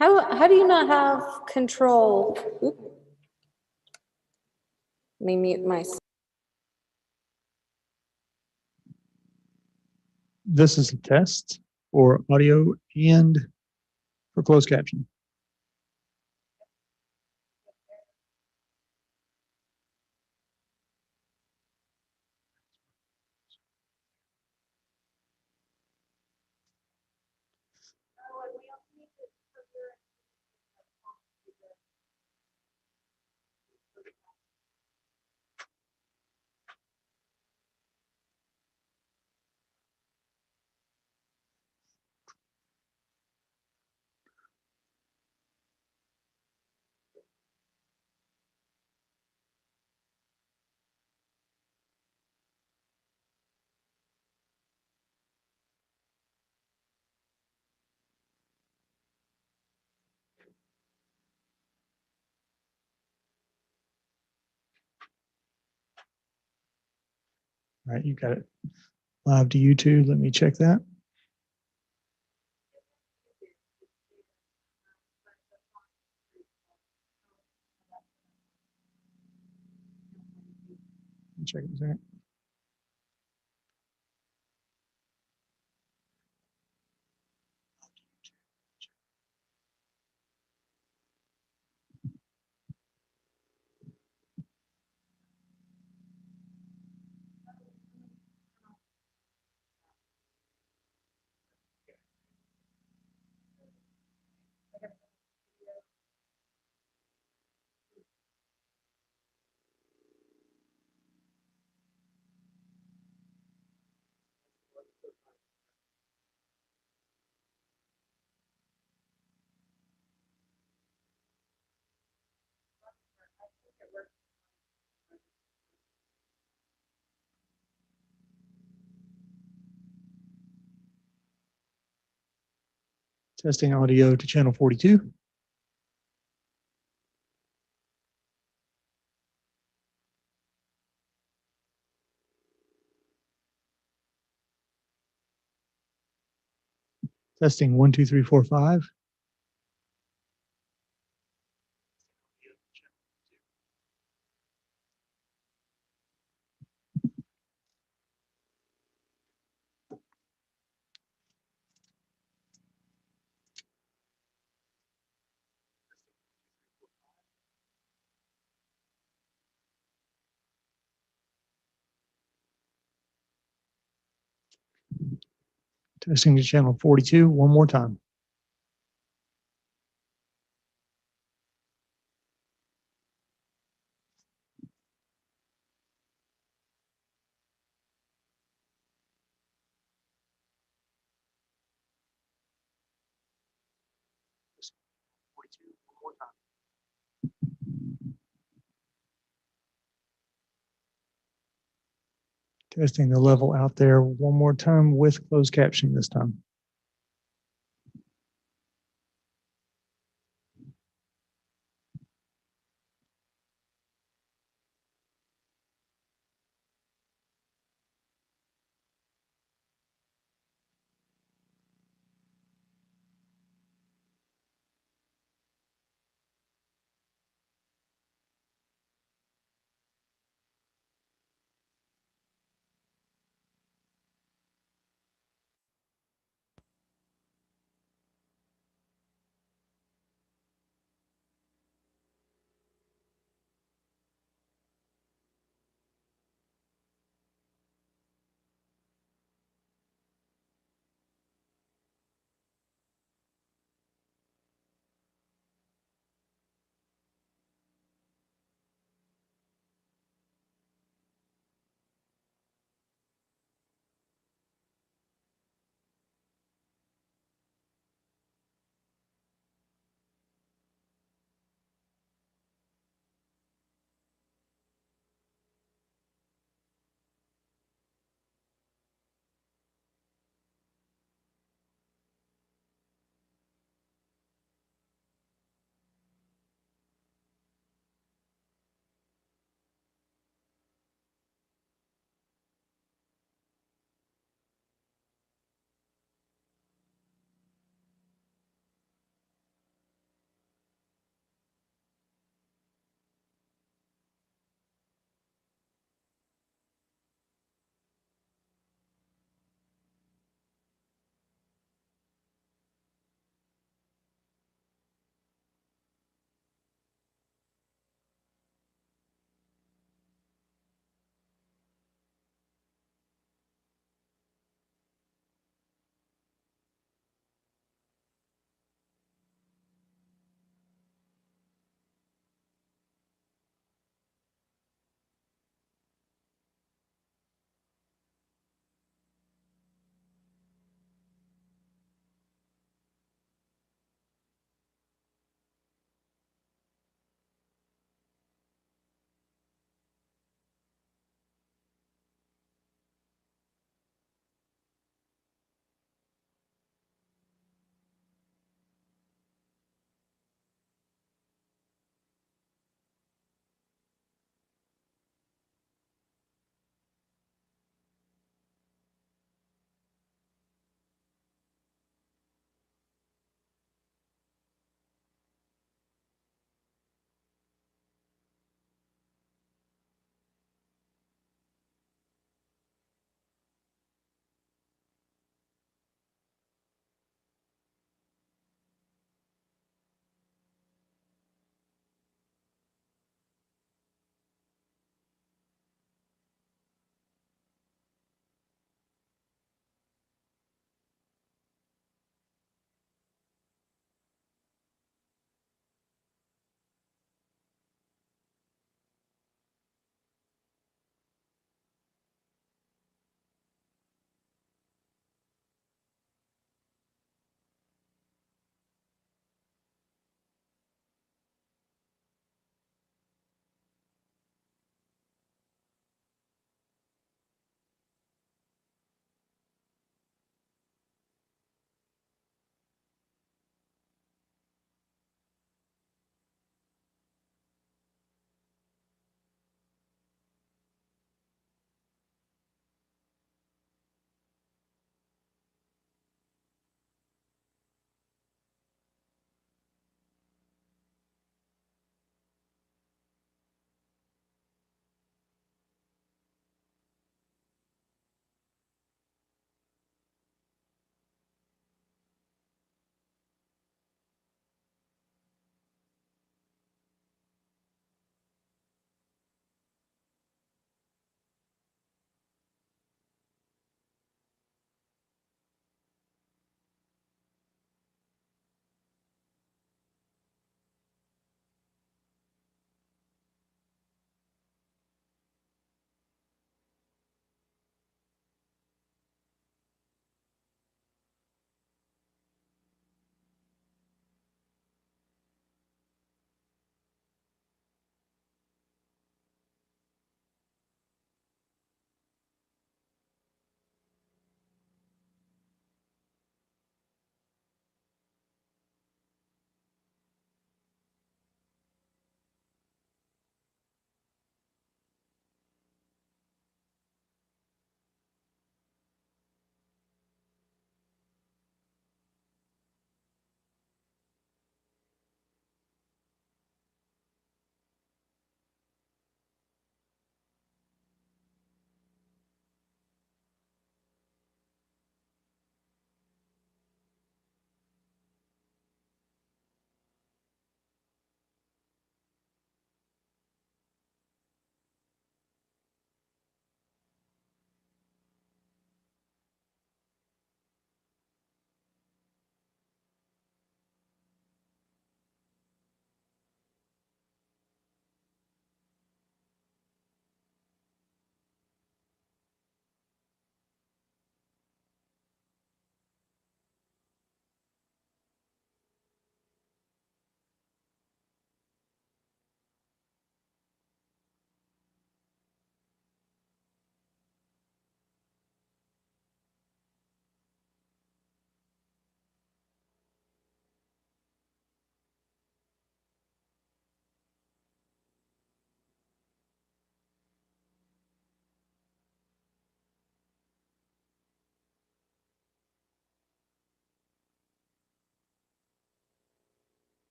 How do you not have control? Oop. Let me mute myself. This is a test for audio and for closed caption. All right, you got it live to YouTube. Let me check that. Check it a second. Testing audio to channel 42. Testing 1, 2, 3, 4, 5. Testing to channel 42 one more time. Testing the level out there one more time with closed captioning this time.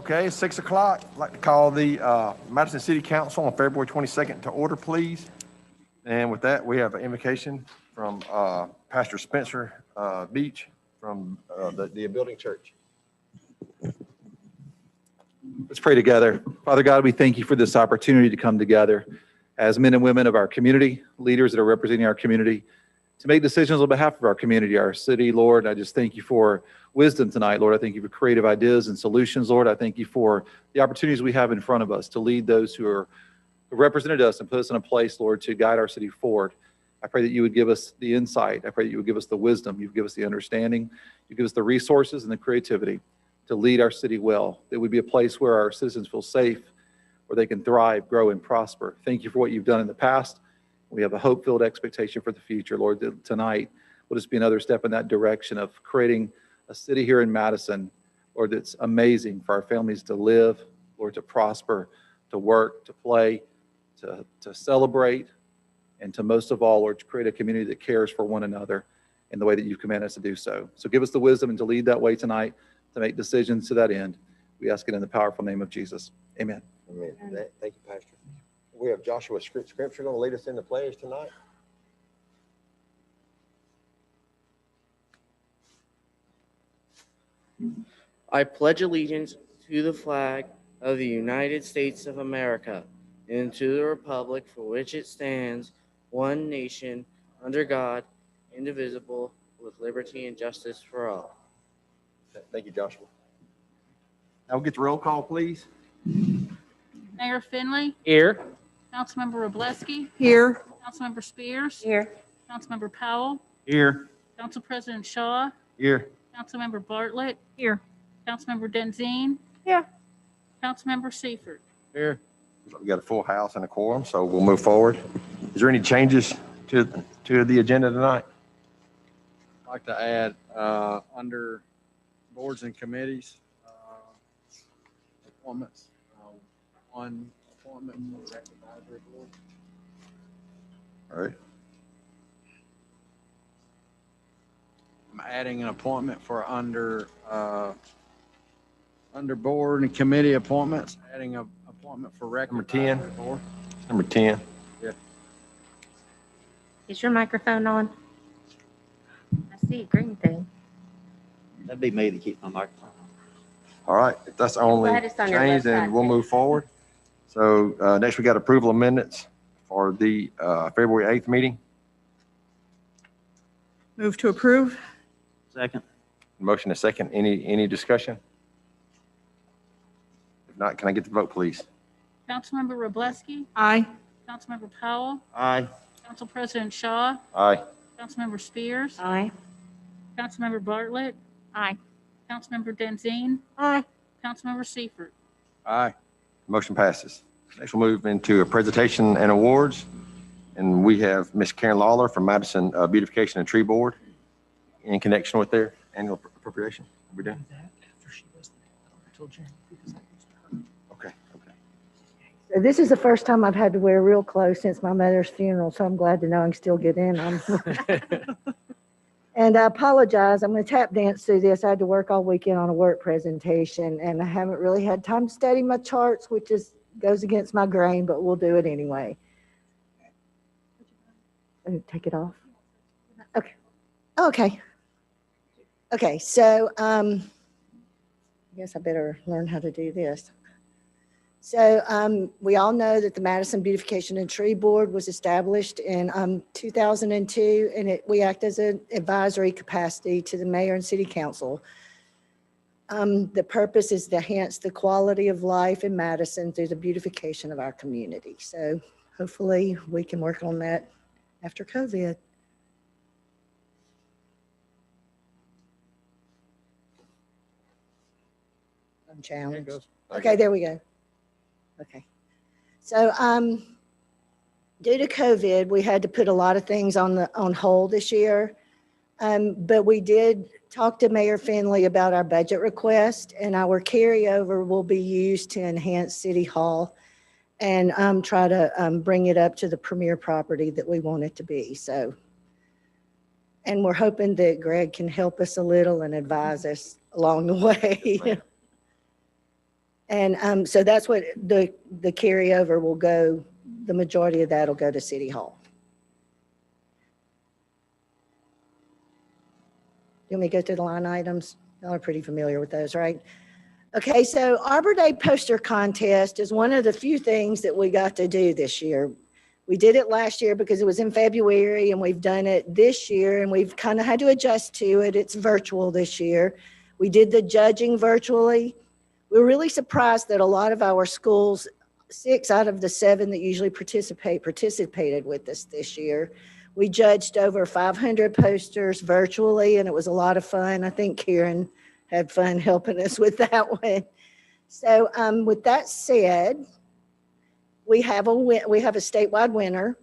Okay, 6 o'clock. I'd like to call the Madison City Council on February 22nd to order, please. And with that, we have an invocation from Pastor Spencer Beach from the Building Church. Let's pray together. Father God, we thank you for this opportunity to come together as men and women of our community, leaders that are representing our community, to make decisions on behalf of our community, our city, Lord. I just thank you for wisdom tonight, Lord. I thank you for creative ideas and solutions, Lord. I thank you for the opportunities we have in front of us to lead those who represented us and put us in a place, Lord, to guide our city forward. I pray that you would give us the insight. I pray that you would give us the wisdom. You would give us the understanding. You give us the resources and the creativity to lead our city well. It would be a place where our citizens feel safe, where they can thrive, grow, and prosper. Thank you for what you've done in the past. We have a hope-filled expectation for the future, Lord. That tonight will just be another step in that direction of creating a city here in Madison, Lord, that's amazing for our families to live, Lord, to prosper, to work, to play, to celebrate, and to most of all, Lord, to create a community that cares for one another in the way that you've commanded us to do so. So give us the wisdom and to lead that way tonight, to make decisions to that end. We ask it in the powerful name of Jesus. Amen. Amen. Thank you, Pastor. We have Joshua Scripture going to lead us in the pledge tonight. I pledge allegiance to the flag of the United States of America and to the republic for which it stands, one nation, under God, indivisible, with liberty and justice for all. Thank you, Joshua. Now we'll get the roll call, please. Mayor Finley, Here. Councilmember Robleski, Here. Councilmember Spears, Here. Councilmember Powell, Here. Council President Shaw, Here. Councilmember Bartlett, Here. Councilmember Denzine. Here. Councilmember Seifert. Here. We got a full house and a quorum, so we'll move forward. Is there any changes to the agenda tonight? I'd like to add, under boards and committees, appointments, one appointment for the Rec Advisory Board. All right. I'm adding an appointment for under board and committee appointments, adding an appointment for Rec Number 10. Advisory Board. Number 10. Is your microphone on? I see a green thing. That'd be me to keep my microphone on. All right. If that's the only glad it's on your change, left then side. we'll move forward. So next we got approval of minutes for the February 8th meeting. Move to approve. Second. Motion is second. Any discussion? If not, can I get the vote, please? Councilmember Robleski, Aye. Councilmember Powell, Aye. Council President Shaw, Aye. Councilmember Spears, Aye. Councilmember Bartlett, Aye. Councilmember Denzine, Aye. Councilmember Seifert. Aye. Motion passes. Next we'll move into a presentation and awards. And we have Miss Karen Lawler from Madison Beautification and Tree Board in connection with their annual appropriation. Are we done? Okay. So this is the first time I've had to wear real clothes since my mother's funeral, so I'm glad to know I can still get in them. And I apologize, I'm going to tap dance through this. I had to work all weekend on a work presentation, and I haven't really had time to study my charts, which goes against my grain, but we'll do it anyway. Take it off. Okay. Okay, so I guess I better learn how to do this. So we all know that the Madison Beautification and Tree Board was established in 2002, and we act as an advisory capacity to the mayor and city council. The purpose is to enhance the quality of life in Madison through the beautification of our community. So hopefully we can work on that after COVID. I'm challenged. Okay, there we go. Okay. So due to COVID, we had to put a lot of things on hold this year. But we did talk to Mayor Finley about our budget request, and our carryover will be used to enhance City Hall and try to bring it up to the premier property that we want it to be. So, and we're hoping that Greg can help us a little and advise us along the way. And so that's what the carryover will go, the majority of that will go to City Hall. You want me to go through the line items? Y'all are pretty familiar with those, right? Okay, so Arbor Day poster contest is one of the few things that we got to do this year. We did it last year because it was in February, and we've done it this year, and we've kind of had to adjust to it. It's virtual this year. We did the judging virtually. We were really surprised that a lot of our schools, 6 out of the 7 that usually participated with us this year. We judged over 500 posters virtually, and it was a lot of fun. I think Karen had fun helping us with that one. So with that said, we have a statewide winner.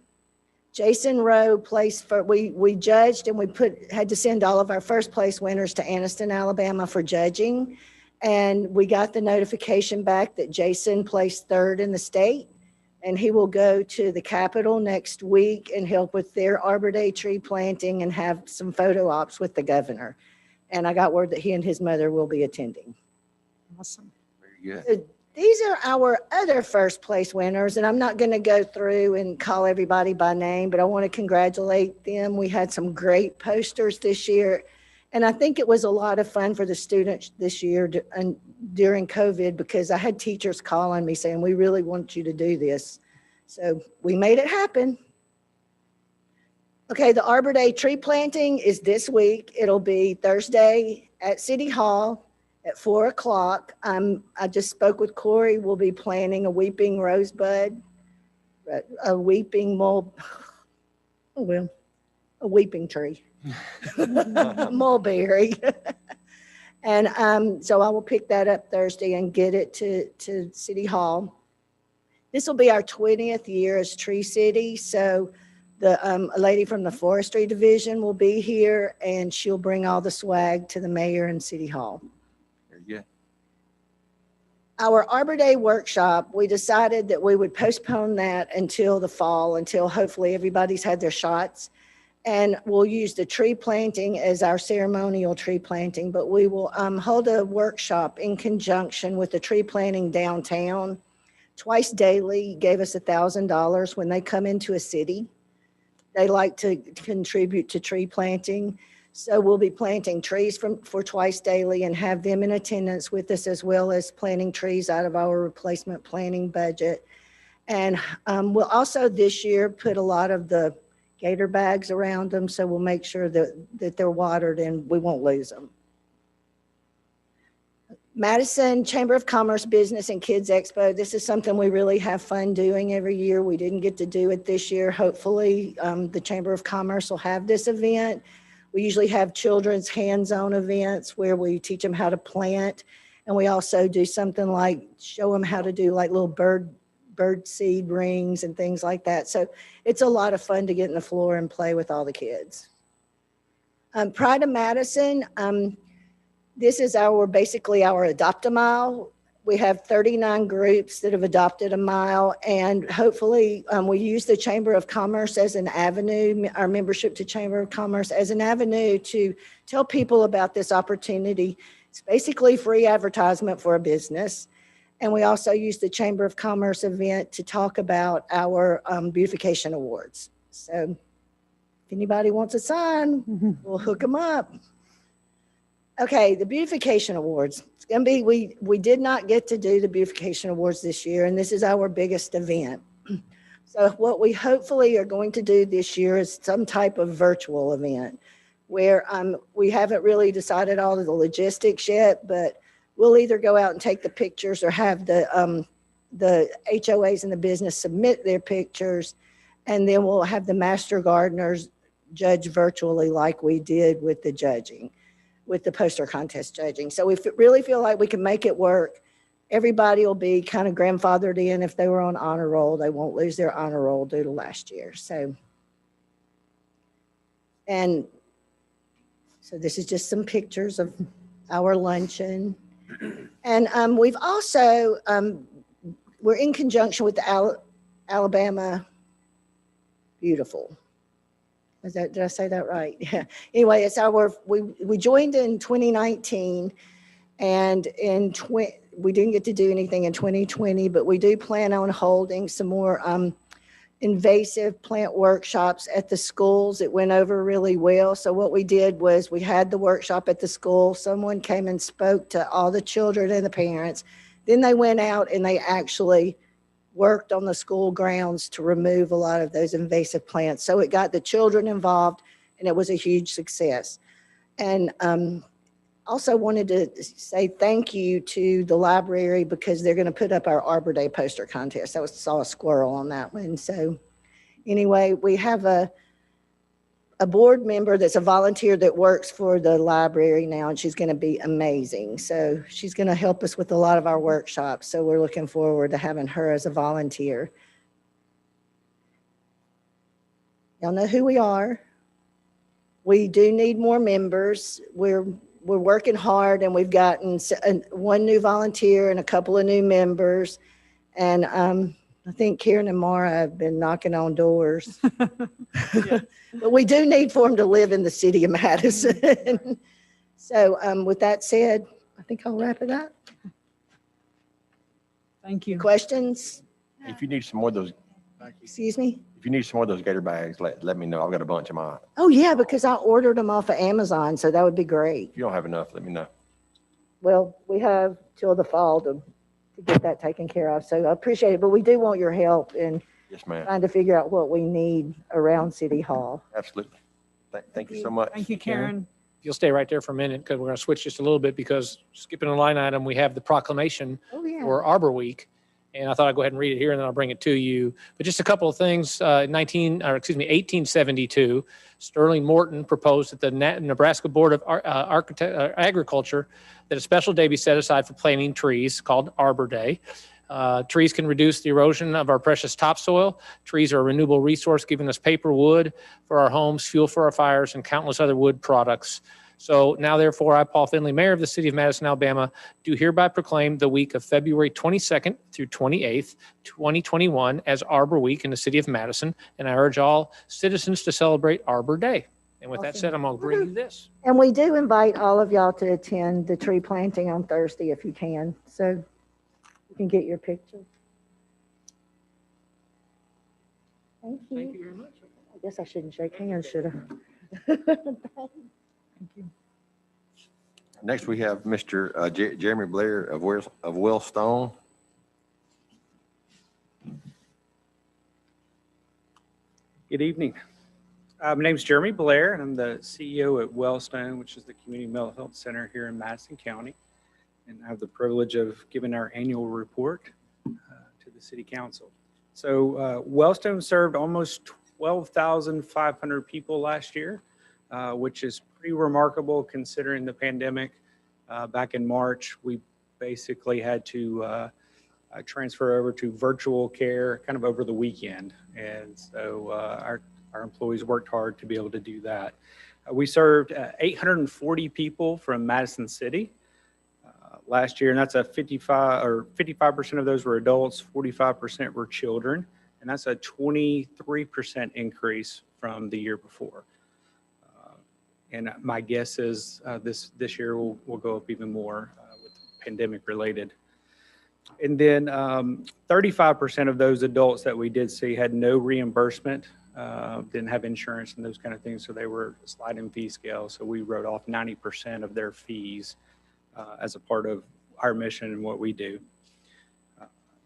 Jason Rowe placed for, we judged, and we had to send all of our first place winners to Anniston, Alabama for judging. And we got the notification back that Jason placed 3rd in the state, and he will go to the Capitol next week and help with their Arbor Day tree planting and have some photo ops with the governor. And I got word that he and his mother will be attending. Awesome. Very good. So these are our other first place winners, and I'm not going to go through and call everybody by name, but I want to congratulate them. We had some great posters this year, and I think it was a lot of fun for the students this year during COVID, because I had teachers calling me saying, we really want you to do this. So we made it happen. Okay, the Arbor Day tree planting is this week. It'll be Thursday at City Hall at 4 o'clock. I just spoke with Corey. We'll be planting a weeping rosebud, a weeping a weeping tree, mulberry. And so I will pick that up Thursday and get it to City Hall. This will be our 20th year as Tree City. So a lady from the Forestry Division will be here, and she'll bring all the swag to the mayor and City Hall. Very good. Our Arbor Day workshop, we decided that we would postpone that until the fall, until hopefully everybody's had their shots. And we'll use the tree planting as our ceremonial tree planting, but we will hold a workshop in conjunction with the tree planting downtown. Twice daily gave us $1,000 when they come into a city. They like to contribute to tree planting. So we'll be planting trees for Twice Daily and have them in attendance with us, as well as planting trees out of our replacement planning budget. And we'll also this year put a lot of the gator bags around them, so we'll make sure that they're watered and we won't lose them. Madison Chamber of Commerce Business and Kids Expo. This is something we really have fun doing every year. We didn't get to do it this year. Hopefully the Chamber of Commerce will have this event. We usually have children's hands-on events where we teach them how to plant. And we also do something like show them how to do like little bird seed rings and things like that. So it's a lot of fun to get in the floor and play with all the kids. Pride of Madison. This is basically our Adopt a Mile. We have 39 groups that have adopted a mile, and hopefully we use the Chamber of Commerce as an avenue, our membership to Chamber of Commerce as an avenue to tell people about this opportunity. It's basically free advertisement for a business. And we also use the Chamber of Commerce event to talk about our beautification awards. So if anybody wants a sign, we'll hook them up. Okay, the beautification awards. It's going to be, we did not get to do the beautification awards this year, and this is our biggest event. So what we hopefully are going to do this year is some type of virtual event where we haven't really decided all of the logistics yet, but we'll either go out and take the pictures or have the HOAs and the business submit their pictures, and then we'll have the master gardeners judge virtually like we did with the judging, with the poster contest judging. So we really feel like we can make it work. Everybody will be kind of grandfathered in. If they were on honor roll, they won't lose their honor roll due to last year. So this is just some pictures of our luncheon. And we've also, we're in conjunction with the Alabama Beautiful. Did I say that right? Yeah. Anyway, it's we joined in 2019, and we didn't get to do anything in 2020, but we do plan on holding some more invasive plant workshops at the schools. It went over really well. So what we did was we had the workshop at the school. Someone came and spoke to all the children and the parents. Then they went out and they actually worked on the school grounds to remove a lot of those invasive plants. So it got the children involved and it was a huge success. And also wanted to say thank you to the library because they're going to put up our Arbor Day poster contest. I saw a squirrel on that one. So anyway, we have a board member that's a volunteer that works for the library now, and she's going to be amazing. So she's going to help us with a lot of our workshops. So we're looking forward to having her as a volunteer. Y'all know who we are. We do need more members. We're working hard, and we've gotten one new volunteer and a couple of new members. And I think Karen and Mara have been knocking on doors. But we do need for them to live in the city of Madison. So with that said, I think I'll wrap it up. Thank you. Questions? If you need some more of those, Excuse me? if you need some more of those gator bags, let me know. I've got a bunch of mine. Oh, yeah, because I ordered them off of Amazon, so that would be great. If you don't have enough, let me know. Well, we have till the fall to get that taken care of, so I appreciate it. But we do want your help in Yes, ma'am. trying to figure out what we need around City Hall. Absolutely. Thank you so much. Thank you, Karen. If you'll stay right there for a minute, because we're going to switch just a little bit, because skipping a line item, we have the proclamation Oh, yeah. for Arbor Week. And I thought I'd go ahead and read it here, and then I'll bring it to you. But just a couple of things. 1872, Sterling Morton proposed at the Nebraska Board of Agriculture that a special day be set aside for planting trees called Arbor Day. Trees can reduce the erosion of our precious topsoil. Trees are a renewable resource, giving us paper, wood for our homes, fuel for our fires, and countless other wood products. So now, therefore, I, Paul Finley, Mayor of the City of Madison, Alabama, do hereby proclaim the week of February 22nd through 28th, 2021 as Arbor Week in the City of Madison, and I urge all citizens to celebrate Arbor Day. And with that Awesome. said, I'm going to bring you this. And we do invite all of y'all to attend the tree planting on Thursday if you can. So you can get your picture. Thank you. Thank you very much. I guess I shouldn't shake hands, should I? Thank you. Next, we have Mr. Jeremy Blair of Wellstone. Good evening. My name is Jeremy Blair, and I'm the CEO at Wellstone, which is the community mental health center here in Madison County. And I have the privilege of giving our annual report to the city council. So Wellstone served almost 12,500 people last year, which is pretty remarkable considering the pandemic. Back in March, we basically had to transfer over to virtual care kind of over the weekend. And so our employees worked hard to be able to do that. We served 840 people from Madison City last year, and that's a 55% of those were adults, 45% were children, and that's a 23% increase from the year before. And my guess is this year will go up even more with pandemic related. And then 35% of those adults that we did see had no reimbursement, didn't have insurance and those kind of things, so they were sliding fee scale. So we wrote off 90% of their fees as a part of our mission and what we do.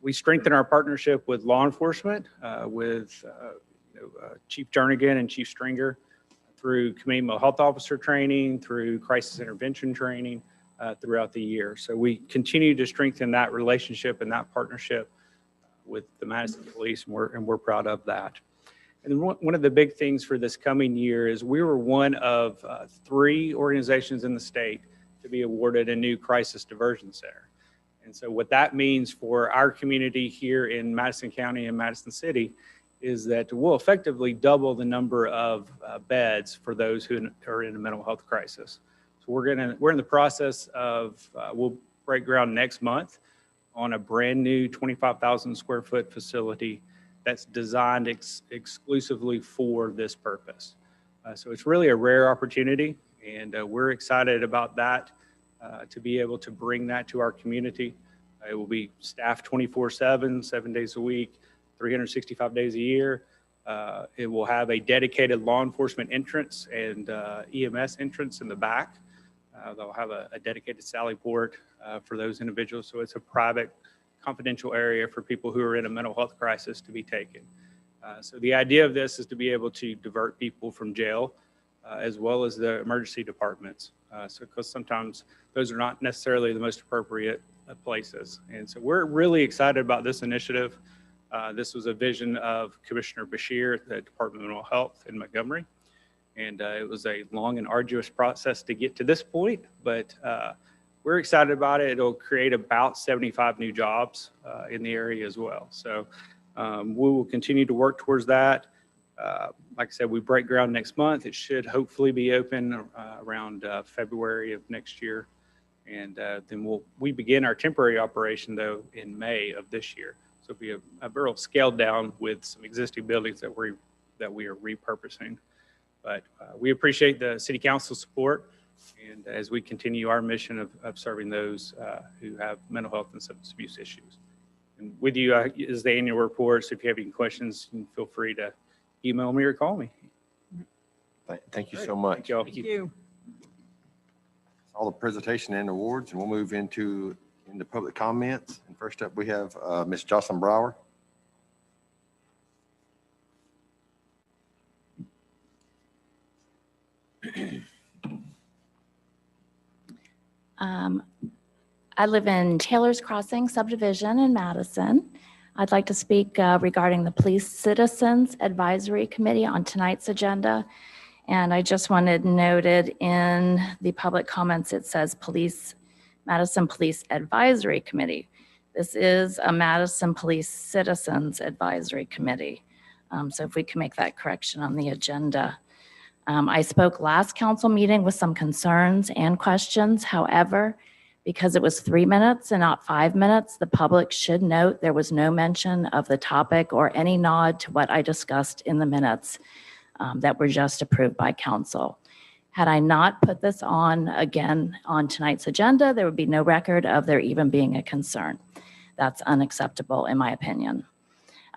We strengthen our partnership with law enforcement, with Chief Jernigan and Chief Stringer, through community mental health officer training, through crisis intervention training throughout the year. So we continue to strengthen that relationship and that partnership with the Madison Police, and we're proud of that. And one of the big things for this coming year is we were one of 3 organizations in the state to be awarded a new crisis diversion center. And so what that means for our community here in Madison County and Madison City is that we'll effectively double the number of beds for those who are in a mental health crisis. So we're in the process of, we'll break ground next month on a brand new 25,000 square foot facility that's designed exclusively for this purpose. So it's really a rare opportunity, and we're excited about that, to be able to bring that to our community. It will be staffed 24/7, 7 days a week, 365 days a year. It will have a dedicated law enforcement entrance and EMS entrance in the back. They'll have a dedicated sally port for those individuals. So it's a private, confidential area for people who are in a mental health crisis to be taken. So the idea of this is to be able to divert people from jail as well as the emergency departments. So because sometimes those are not necessarily the most appropriate places. And so we're really excited about this initiative. This was a vision of Commissioner Bashir at the Department of Mental Health in Montgomery. And it was a long and arduous process to get to this point, but we're excited about it. It'll create about 75 new jobs in the area as well. So we will continue to work towards that. Like I said, we break ground next month. It should hopefully be open around February of next year. And then we begin our temporary operation, though, in May of this year. So it'll be a real scaled down with some existing buildings that we are repurposing. But we appreciate the city council support, and as we continue our mission of serving those who have mental health and substance abuse issues. And with you is the annual report, so if you have any questions, you can feel free to email me or call me. Thank you so much. Thank y'all. Thank you. All the presentation and awards, and we'll move into public comments. And first up, we have Ms. Jocelyn Brower. I live in Taylor's Crossing subdivision in Madison. I'd like to speak regarding the Police Citizens Advisory Committee on tonight's agenda. And I just wanted noted in the public comments, it says Madison Police Advisory Committee. This is a Madison Police Citizens Advisory Committee. So if we can make that correction on the agenda. I spoke last council meeting with some concerns and questions. However, because it was 3 minutes and not 5 minutes, the public should note there was no mention of the topic or any nod to what I discussed in the minutes that were just approved by council. Had I not put this on again on tonight's agenda, there would be no record of there even being a concern. That's unacceptable in my opinion.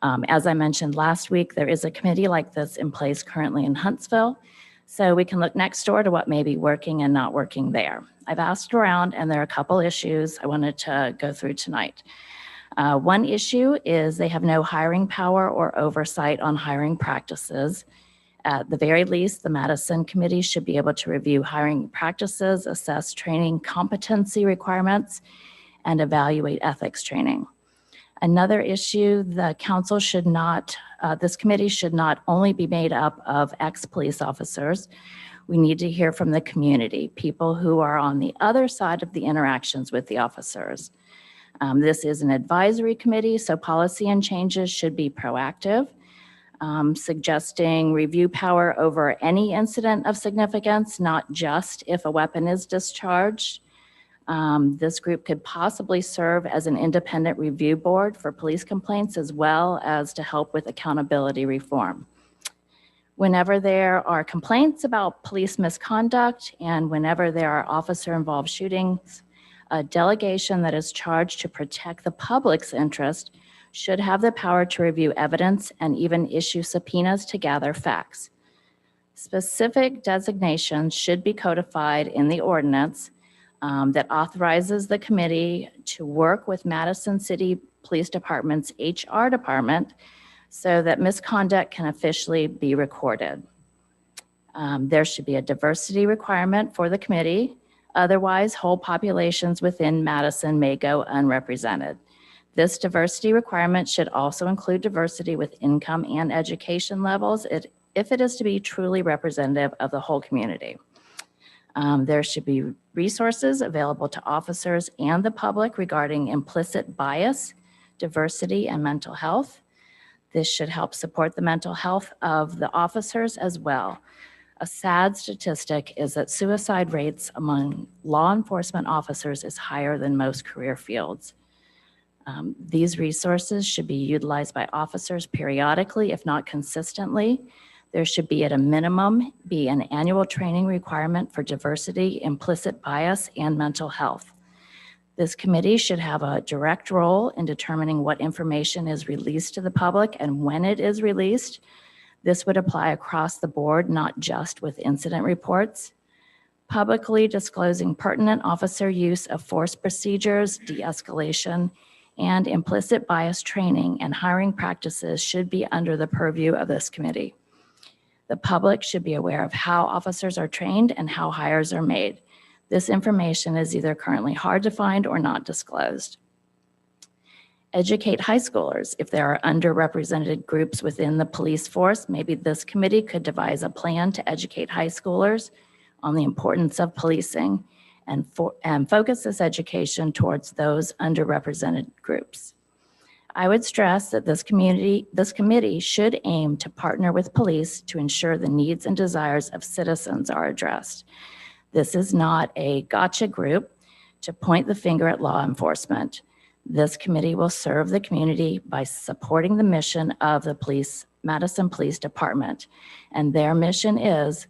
As I mentioned last week, there is a committee like this in place currently in Huntsville. So we can look next door to what may be working and not working there. I've asked around and there are a couple issues I wanted to go through tonight. One issue is they have no hiring power or oversight on hiring practices. At the very least, the Madison Committee should be able to review hiring practices, assess training competency requirements, and evaluate ethics training. Another issue, the council should not, this committee should not only be made up of ex-police officers. We need to hear from the community, people who are on the other side of the interactions with the officers. This is an advisory committee, so policy and changes should be proactive, suggesting review power over any incident of significance, not just if a weapon is discharged. This group could possibly serve as an independent review board for police complaints as well as to help with accountability reform. Whenever there are complaints about police misconduct and whenever there are officer-involved shootings, a delegation that is charged to protect the public's interest should have the power to review evidence and even issue subpoenas to gather facts. Specific designations should be codified in the ordinance that authorizes the committee to work with Madison City Police Department's HR department so that misconduct can officially be recorded. There should be a diversity requirement for the committee. Otherwise, whole populations within Madison may go unrepresented. This diversity requirement should also include diversity with income and education levels if it is to be truly representative of the whole community. There should be resources available to officers and the public regarding implicit bias, diversity, and mental health. This should help support the mental health of the officers as well. A sad statistic is that suicide rates among law enforcement officers is higher than most career fields. These resources should be utilized by officers periodically, if not consistently. There should be at a minimum be an annual training requirement for diversity, implicit bias, and mental health. This committee should have a direct role in determining what information is released to the public and when it is released. This would apply across the board, not just with incident reports. Publicly disclosing pertinent officer use of force procedures, de-escalation, and implicit bias training and hiring practices should be under the purview of this committee. The public should be aware of how officers are trained and how hires are made. This information is either currently hard to find or not disclosed. Educate high schoolers. If there are underrepresented groups within the police force, maybe this committee could devise a plan to educate high schoolers on the importance of policing and focus this education towards those underrepresented groups. I would stress that this committee should aim to partner with police to ensure the needs and desires of citizens are addressed. This is not a gotcha group to point the finger at law enforcement. This committee will serve the community by supporting the mission of the Madison Police Department. And their mission is,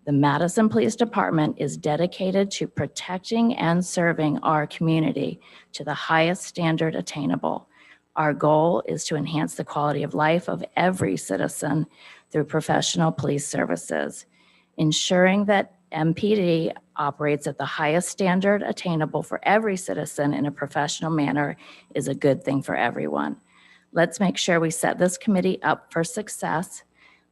the Madison Police Department is dedicated to protecting and serving our community to the highest standard attainable. Our goal is to enhance the quality of life of every citizen through professional police services. Ensuring that MPD operates at the highest standard attainable for every citizen in a professional manner is a good thing for everyone. Let's make sure we set this committee up for success.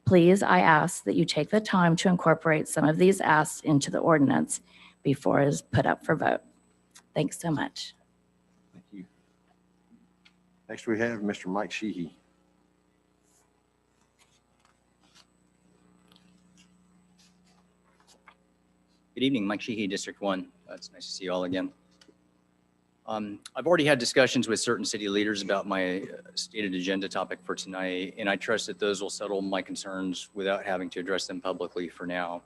Please, I ask that you take the time to incorporate some of these asks into the ordinance before it is put up for vote. Thanks so much. Thank you. Next, we have Mr. Mike Sheehy. Good evening, Mike Sheehy, District 1. It's nice to see you all again. I've already had discussions with certain city leaders about my stated agenda topic for tonight, and I trust that those will settle my concerns without having to address them publicly for now.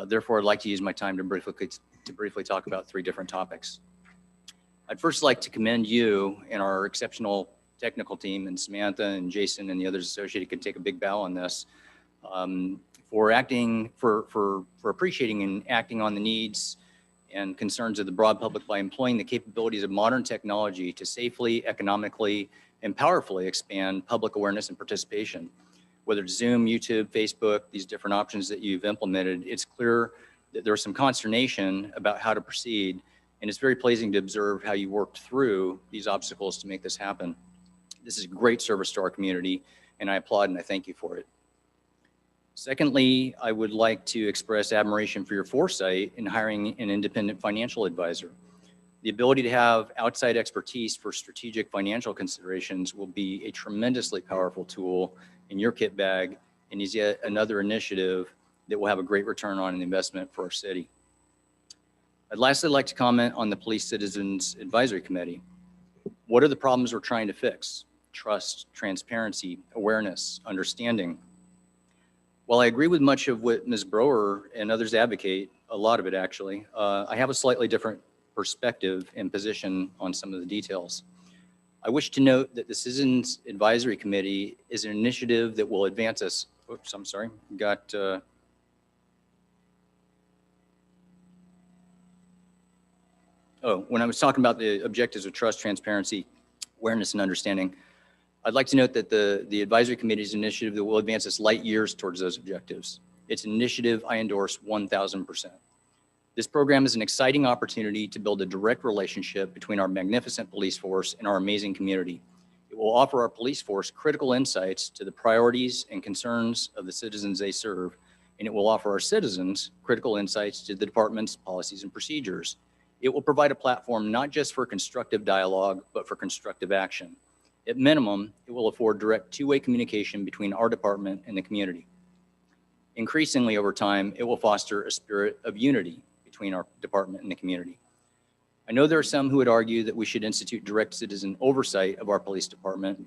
Therefore, I'd like to use my time to briefly talk about 3 different topics. I'd first like to commend you and our exceptional technical team, and Samantha and Jason and the others associated can take a big bow on this, for appreciating and acting on the needs and concerns of the broad public by employing the capabilities of modern technology to safely, economically, and powerfully expand public awareness and participation. Whether it's Zoom, YouTube, Facebook, these different options that you've implemented, it's clear that there's some consternation about how to proceed, and it's very pleasing to observe how you worked through these obstacles to make this happen. This is a great service to our community, and I applaud and I thank you for it. Secondly, I would like to express admiration for your foresight in hiring an independent financial advisor. The ability to have outside expertise for strategic financial considerations will be a tremendously powerful tool in your kit bag, and is yet another initiative that will have a great return on an investment for our city. I'd lastly like to comment on the Police Citizens Advisory Committee. What are the problems we're trying to fix? Trust, transparency, awareness, understanding. While I agree with much of what Ms. Brower and others advocate, a lot of it actually, I have a slightly different perspective and position on some of the details. I wish to note that the Citizens Advisory Committee is an initiative that will advance us. Oops, I'm sorry. When I was talking about the objectives of trust, transparency, awareness, and understanding, I'd like to note that the advisory committee is an initiative that will advance us light years towards those objectives. It's an initiative I endorse 1,000%. This program is an exciting opportunity to build a direct relationship between our magnificent police force and our amazing community. It will offer our police force critical insights to the priorities and concerns of the citizens they serve, and it will offer our citizens critical insights to the department's policies and procedures. It will provide a platform not just for constructive dialogue, but for constructive action. At minimum, it will afford direct two-way communication between our department and the community. Increasingly over time, it will foster a spirit of unity between our department and the community. I know there are some who would argue that we should institute direct citizen oversight of our police department,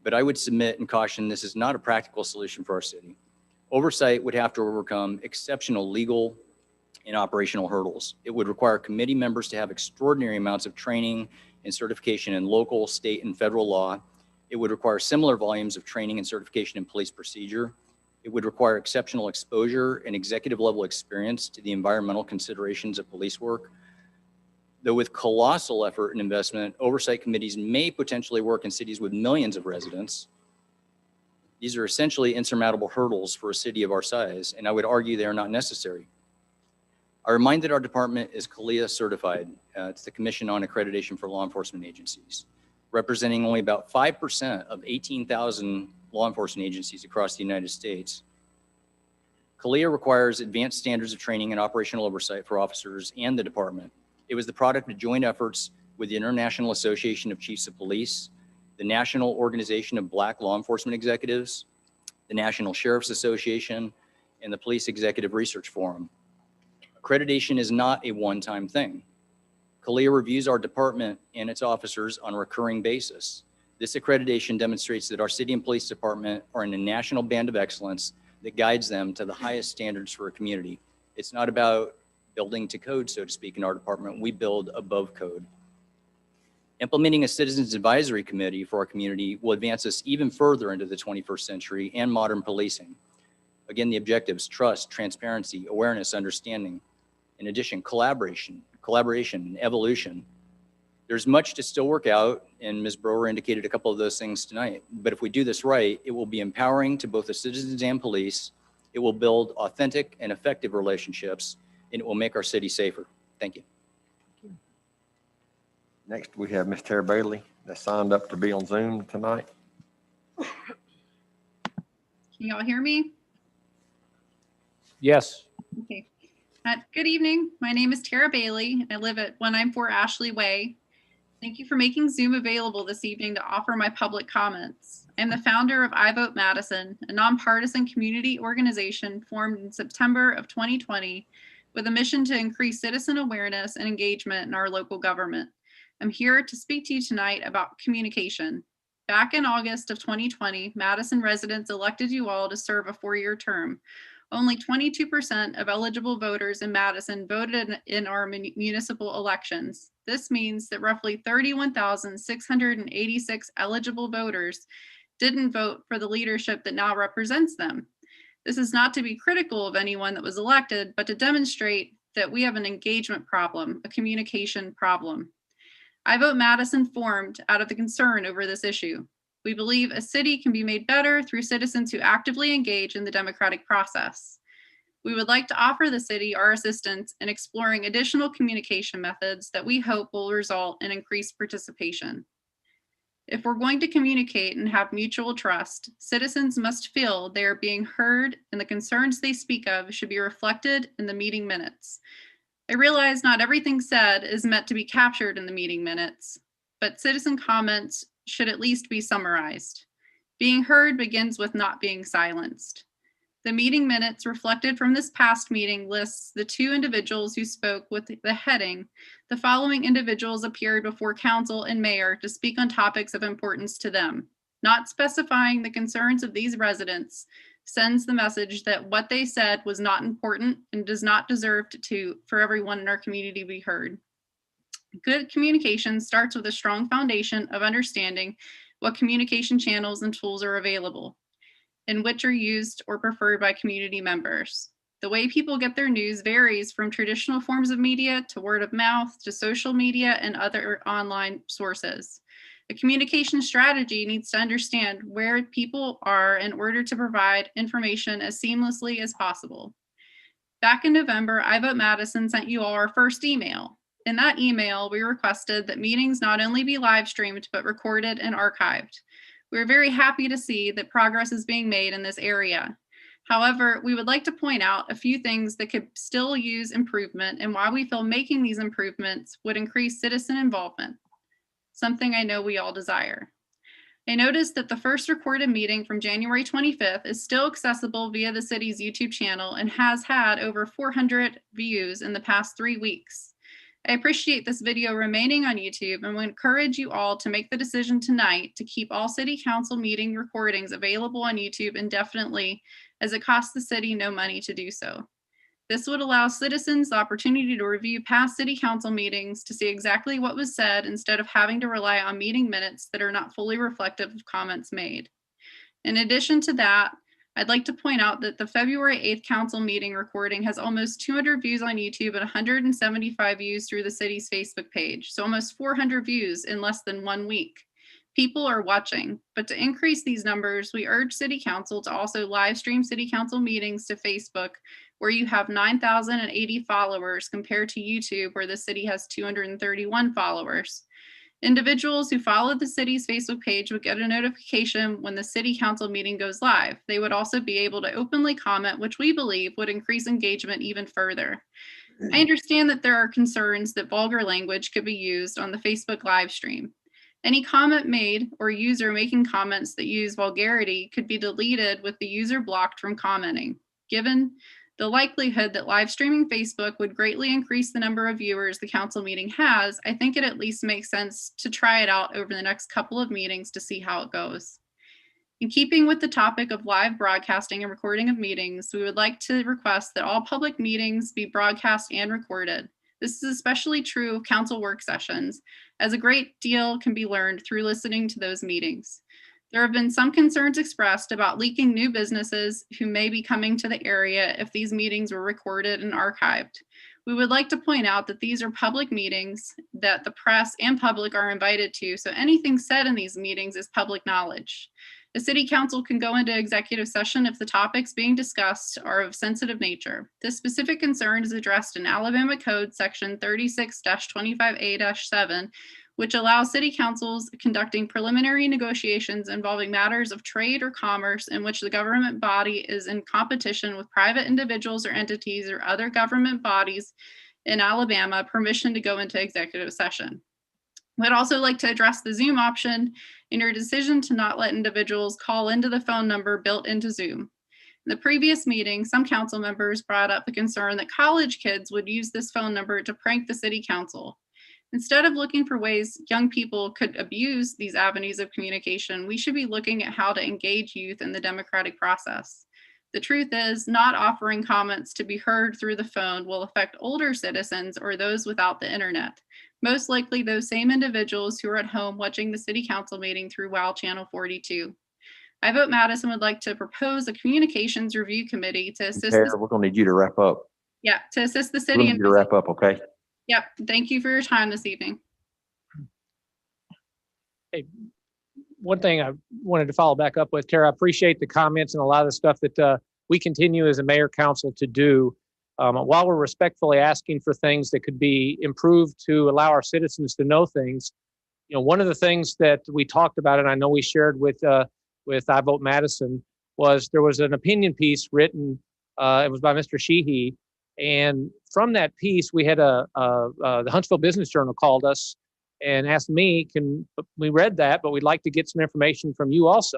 but I would submit and caution this is not a practical solution for our city. Oversight would have to overcome exceptional legal and operational hurdles. It would require committee members to have extraordinary amounts of training and certification in local, state, and federal law. It would require similar volumes of training and certification in police procedure. It would require exceptional exposure and executive level experience to the environmental considerations of police work. Though with colossal effort and investment, oversight committees may potentially work in cities with millions of residents. These are essentially insurmountable hurdles for a city of our size, and I would argue they are not necessary. I remind that our department is CALIA certified. It's the Commission on Accreditation for Law Enforcement Agencies, representing only about 5% of 18,000 law enforcement agencies across the United States. CALIA requires advanced standards of training and operational oversight for officers and the department. It was the product of joint efforts with the International Association of Chiefs of Police, the National Organization of Black Law Enforcement Executives, the National Sheriff's Association, and the Police Executive Research Forum. Accreditation is not a one-time thing. CALIA reviews our department and its officers on a recurring basis. This accreditation demonstrates that our city and police department are in a national band of excellence that guides them to the highest standards for a community. It's not about building to code, so to speak, in our department. We build above code. Implementing a citizens advisory committee for our community will advance us even further into the 21st century and modern policing. Again, the objectives: trust, transparency, awareness, understanding. In addition, collaboration, and evolution. There's much to still work out, and Ms. Brower indicated a couple of those things tonight. But if we do this right, it will be empowering to both the citizens and police. It will build authentic and effective relationships, and it will make our city safer. Thank you. Next, we have Ms. Tara Bailey that signed up to be on Zoom tonight. Can y'all hear me? Yes. Okay. Good evening. My name is Tara Bailey. I live at 194 Ashley Way. Thank you for making Zoom available this evening to offer my public comments. I'm the founder of I Vote Madison, a nonpartisan community organization formed in September of 2020 with a mission to increase citizen awareness and engagement in our local government. I'm here to speak to you tonight about communication. Back in August of 2020, Madison residents elected you all to serve a 4-year term. Only 22% of eligible voters in Madison voted in our municipal elections. This means that roughly 31,686 eligible voters didn't vote for the leadership that now represents them. This is not to be critical of anyone that was elected, but to demonstrate that we have an engagement problem, a communication problem. I Vote Madison formed out of the concern over this issue. We believe a city can be made better through citizens who actively engage in the democratic process. We would like to offer the city our assistance in exploring additional communication methods that we hope will result in increased participation. If we're going to communicate and have mutual trust, citizens must feel they are being heard and the concerns they speak of should be reflected in the meeting minutes. I realize not everything said is meant to be captured in the meeting minutes, but citizen comments should at least be summarized. Being heard begins with not being silenced. The meeting minutes reflected from this past meeting lists the 2 individuals who spoke with the heading, "The following individuals appeared before council and mayor to speak on topics of importance to them." Not specifying the concerns of these residents sends the message that what they said was not important and does not deserve for everyone in our community to be heard. Good communication starts with a strong foundation of understanding what communication channels and tools are available and which are used or preferred by community members. The way people get their news varies from traditional forms of media to word of mouth to social media and other online sources. A communication strategy needs to understand where people are in order to provide information as seamlessly as possible. Back in November, I Vote Madison sent you all our first email. In that email, we requested that meetings not only be live streamed, but recorded and archived. We're very happy to see that progress is being made in this area. However, we would like to point out a few things that could still use improvement and why we feel making these improvements would increase citizen involvement, something I know we all desire. I noticed that the first recorded meeting from January 25th is still accessible via the city's YouTube channel and has had over 400 views in the past 3 weeks. I appreciate this video remaining on YouTube and would encourage you all to make the decision tonight to keep all city council meeting recordings available on YouTube indefinitely, as it costs the city no money to do so. This would allow citizens the opportunity to review past city council meetings to see exactly what was said instead of having to rely on meeting minutes that are not fully reflective of comments made. In addition to that, I'd like to point out that the February 8th council meeting recording has almost 200 views on YouTube and 175 views through the city's Facebook page. So almost 400 views in less than 1 week. People are watching, but to increase these numbers, we urge City Council to also live stream City Council meetings to Facebook, where you have 9,080 followers compared to YouTube, where the city has 231 followers. Individuals who follow the city's Facebook page would get a notification when the City Council meeting goes live. They would also be able to openly comment, which we believe would increase engagement even further. I understand that there are concerns that vulgar language could be used on the Facebook live stream. Any comment made or user making comments that use vulgarity could be deleted with the user blocked from commenting. Given the likelihood that live streaming Facebook would greatly increase the number of viewers the council meeting has, I think it at least makes sense to try it out over the next couple of meetings to see how it goes. In keeping with the topic of live broadcasting and recording of meetings, we would like to request that all public meetings be broadcast and recorded. This is especially true of council work sessions, as a great deal can be learned through listening to those meetings. There have been some concerns expressed about leaking new businesses who may be coming to the area if these meetings were recorded and archived. We would like to point out that these are public meetings that the press and public are invited to, so anything said in these meetings is public knowledge. The City Council can go into executive session if the topics being discussed are of sensitive nature. This specific concern is addressed in Alabama Code Section 36-25A-7, which allows city councils conducting preliminary negotiations involving matters of trade or commerce in which the government body is in competition with private individuals or entities or other government bodies in Alabama, permission to go into executive session. We'd also like to address the Zoom option in your decision to not let individuals call into the phone number built into Zoom. In the previous meeting, some council members brought up the concern that college kids would use this phone number to prank the city council. Instead of looking for ways young people could abuse these avenues of communication, we should be looking at how to engage youth in the democratic process. The truth is, not offering comments to be heard through the phone will affect older citizens or those without the internet. Most likely those same individuals who are at home watching the city council meeting through WOW Channel 42. I Vote Madison would like to propose a communications review committee to assist. Tara, we're gonna need you to wrap up. Yeah, to assist the We're city. gonna need you to wrap up, okay? Yep. Thank you for your time this evening. Hey, one thing I wanted to follow back up with, Tara, I appreciate the comments and a lot of the stuff that we continue as a mayor council to do. While we're respectfully asking for things that could be improved to allow our citizens to know things, you know, one of the things that we talked about, and I know we shared with I Vote Madison, was there was an opinion piece written. It was by Mr. Sheehy. And from that piece, we had the Huntsville Business Journal called us and asked me, we read that, but we'd like to get some information from you also.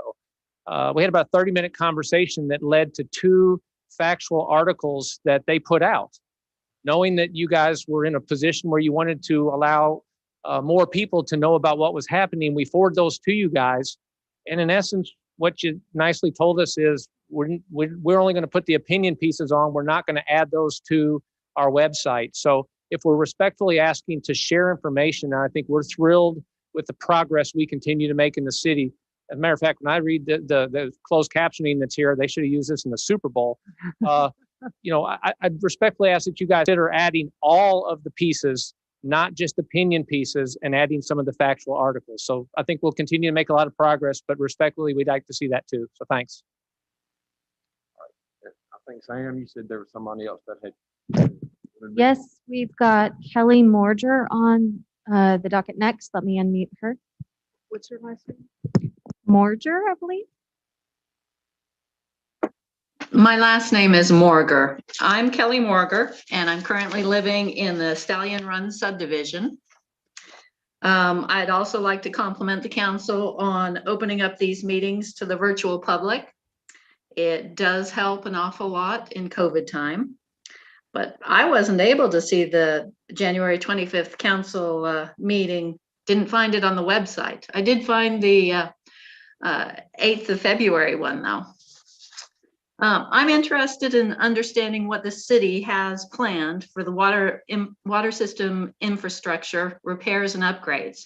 We had about a 30-minute conversation that led to 2 factual articles that they put out. Knowing that you guys were in a position where you wanted to allow more people to know about what was happening, we forwarded those to you guys. And in essence, what you nicely told us is we're only going to put the opinion pieces on. We're not going to add those to our website. So if we're respectfully asking to share information, I think we're thrilled with the progress we continue to make in the city. As a matter of fact, when I read the closed captioning that's here, they should have used this in the Super Bowl. You know, I'd respectfully ask that you guys consider adding all of the pieces, not just opinion pieces, and adding some of the factual articles. So I think we'll continue to make a lot of progress, but respectfully, we'd like to see that too. So thanks. I think, Sam, you said there was somebody else that had. Yes, we've got Kelly Mortar on the docket next. Let me unmute her. What's your last name? Mortar, I believe. My last name is Morgar. I'm Kelly Morgar, and I'm currently living in the Stallion Run subdivision. I'd also like to compliment the council on opening up these meetings to the virtual public. It does help an awful lot in COVID time, but I wasn't able to see the January 25th council meeting. Didn't find it on the website. I did find the 8th of February one though. I'm interested in understanding what the city has planned for the water system infrastructure repairs and upgrades.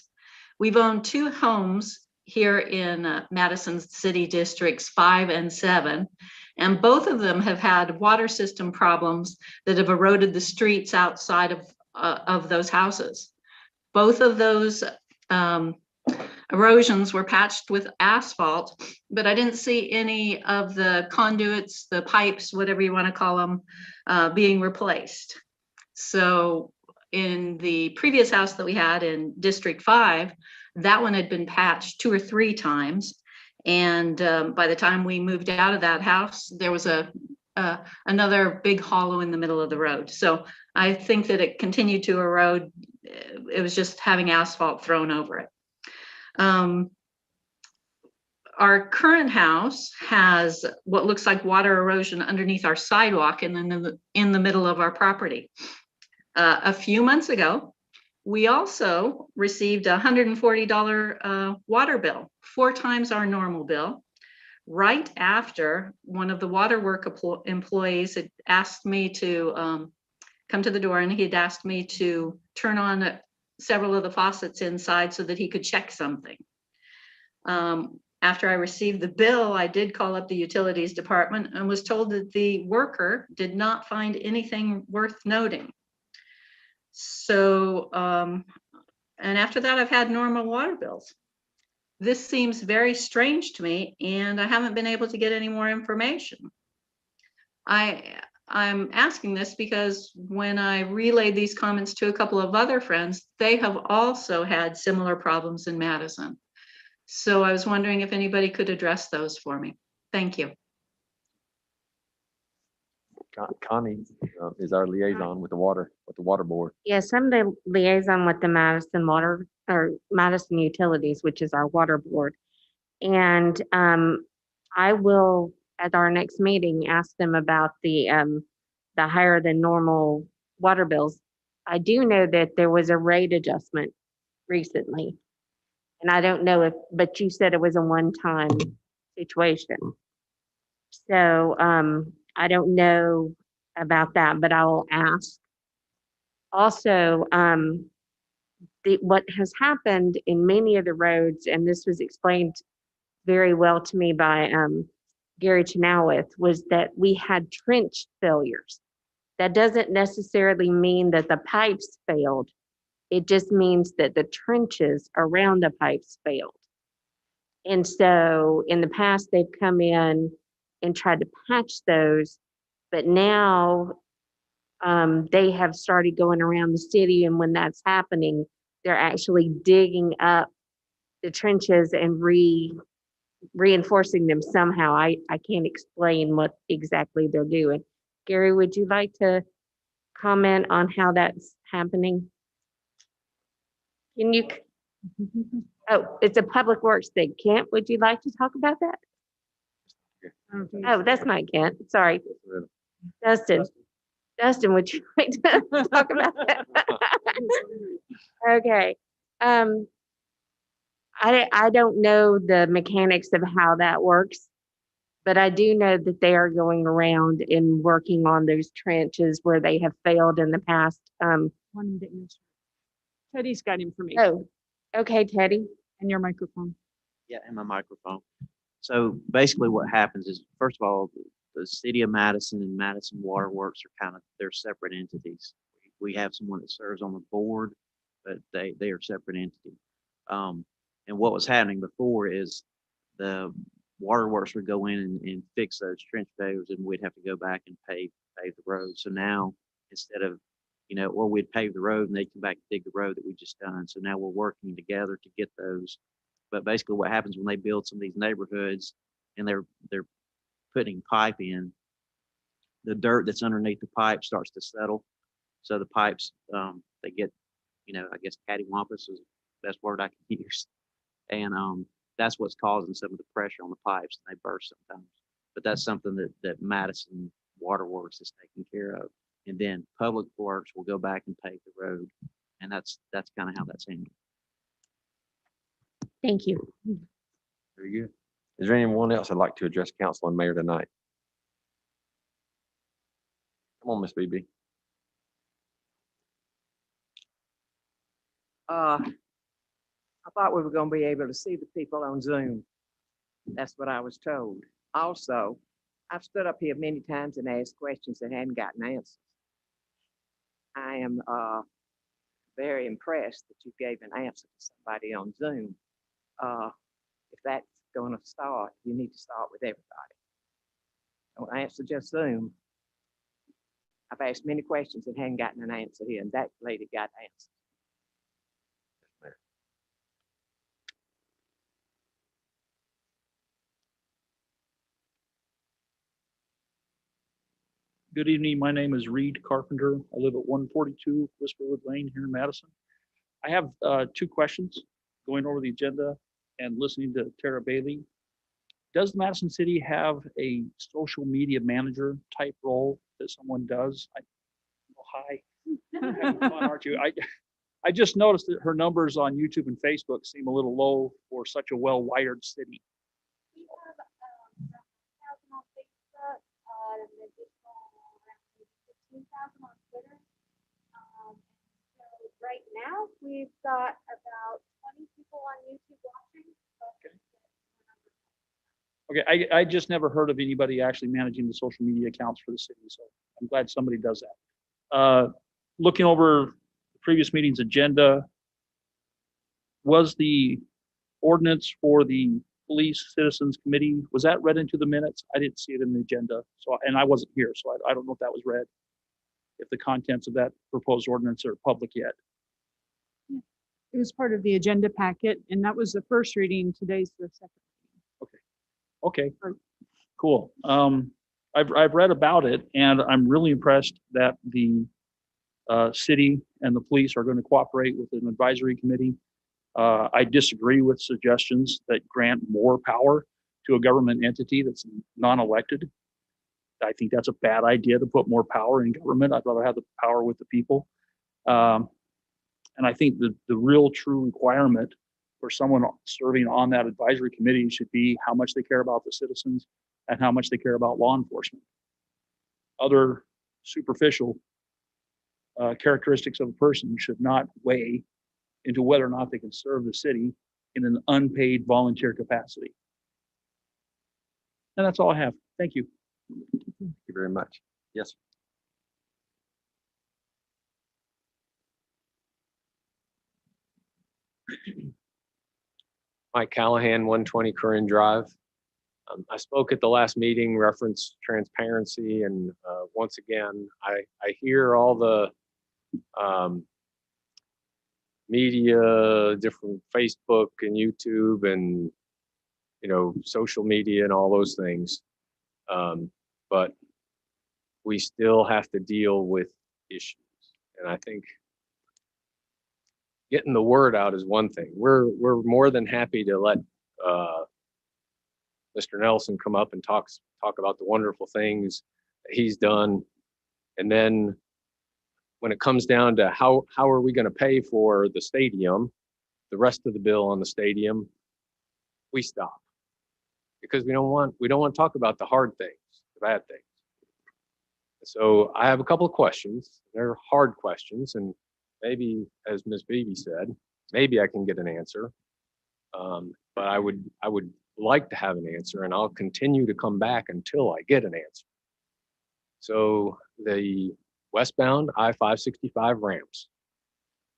We've owned 2 homes here in Madison City Districts 5 and 7. And both of them have had water system problems that have eroded the streets outside of those houses. Both of those erosions were patched with asphalt, but I didn't see any of the conduits, the pipes, whatever you want to call them, being replaced. So in the previous house that we had in District 5, that one had been patched 2 or 3 times. And by the time we moved out of that house, there was another big hollow in the middle of the road. So I think that it continued to erode. It was just having asphalt thrown over it. Our current house has what looks like water erosion underneath our sidewalk and then in the middle of our property. A few months ago, we also received a $140 water bill, 4 times our normal bill, right after one of the waterwork employees had asked me to come to the door, and he'd asked me to turn on several of the faucets inside so that he could check something. After I received the bill, I did call up the utilities department and was told that the worker did not find anything worth noting. So, and after that, I've had normal water bills. This seems very strange to me, and I haven't been able to get any more information. I'm asking this because when I relayed these comments to a couple of other friends, they have also had similar problems in Madison. So I was wondering if anybody could address those for me. Thank you. Connie is our liaison with the water board. Yes, I'm the liaison with the Madison Water or Madison Utilities, which is our water board. And I will, at our next meeting, ask them about the higher than normal water bills. I do know that there was a rate adjustment recently. And I don't know but you said it was a one-time situation. So I don't know about that, but I will ask. Also, what has happened in many of the roads, and this was explained very well to me by Gary Chenoweth, was that we had trench failures. That doesn't necessarily mean that the pipes failed. It just means that the trenches around the pipes failed. And so in the past, they've come in and tried to patch those, but now they have started going around the city, and when that's happening, they're actually digging up the trenches and reinforcing them somehow. I can't explain what exactly they're doing. Gary, would you like to comment on how that's happening? Can you? Oh, it's a public works thing. Kent, would you like to talk about that? Oh, that's not Kent. Sorry. Dustin. Dustin, would you like to talk about that? Okay. I don't know the mechanics of how that works, but I do know that they are going around and working on those trenches where they have failed in the past. Teddy's got information. Oh, okay, Teddy. And your microphone. Yeah, and my microphone. So basically what happens is, first of all, the city of Madison and Madison Waterworks are they're separate entities. We have someone that serves on the board, but they are separate entities. And what was happening before is the waterworks would go in and fix those trench failures, and we'd have to go back and pave the road. So now, instead of, or we'd pave the road and they'd come back and dig the road that we just done. So now we're working together to get those. But basically what happens when they build some of these neighborhoods and they're putting pipe in, the dirt that's underneath the pipe starts to settle. So the pipes, they get, I guess cattywampus is the best word I can use. And that's what's causing some of the pressure on the pipes, and they burst sometimes. But that's something that Madison Waterworks is taking care of. And then Public Works will go back and pave the road. And that's kind of how that's handled. Thank you. Very good. Is there anyone else that'd like to address council and mayor tonight? Come on, Miss BeBe. I'll thought we were going to be able to see the people on Zoom. That's what I was told. Also, I've stood up here many times and asked questions that hadn't gotten answers. I am very impressed that you gave an answer to somebody on Zoom. If that's going to start, you need to start with everybody. Don't answer just Zoom. I've asked many questions and hadn't gotten an answer here, and that lady got an answer. Good evening. My name is Reed Carpenter. I live at 142 Whisperwood Lane here in Madison. I have two questions going over the agenda and listening to Tara Bailey. Does Madison City have a social media manager type role that someone does? Hi. Having fun, aren't you? I just noticed that her numbers on YouTube and Facebook seem a little low for such a well-wired city. We have 7,000 on Facebook, and an additional around 15,000 on Twitter. So right now we've got about 20 people on YouTube watching. Okay, I just never heard of anybody actually managing the social media accounts for the city, so I'm glad somebody does that. Looking over the previous meeting's agenda, was the ordinance for the police citizens committee, was that read into the minutes? I didn't see it in the agenda, so, and I wasn't here, so I don't know if that was read. If the contents of that proposed ordinance are public yet. It was part of the agenda packet, and that was the first reading. Today's the second. Okay, cool. I've read about it, and I'm really impressed that the city and the police are going to cooperate with an advisory committee. I disagree with suggestions that grant more power to a government entity that's non-elected. I think that's a bad idea to put more power in government. I'd rather have the power with the people. And I think the real true requirement for someone serving on that advisory committee should be how much they care about the citizens and how much they care about law enforcement. Other superficial characteristics of a person should not weigh into whether or not they can serve the city in an unpaid volunteer capacity. And that's all I have. Thank you. Thank you very much. Yes. Mike Callahan, 120 Corinne Drive. I spoke at the last meeting, referenced transparency, and once again, I hear all the media, different Facebook and YouTube and, social media and all those things. But we still have to deal with issues. And I think getting the word out is one thing. We're more than happy to let Mr. Nelson come up and talk about the wonderful things that he's done. And then when it comes down to how are we going to pay for the stadium, the rest of the bill on the stadium, we stop. Because we don't want to talk about the hard things, the bad things. So I have a couple of questions. They're hard questions, and maybe, as Ms. BeBe said, maybe I can get an answer. But I would like to have an answer, and I'll continue to come back until I get an answer. So the westbound I-565 ramps.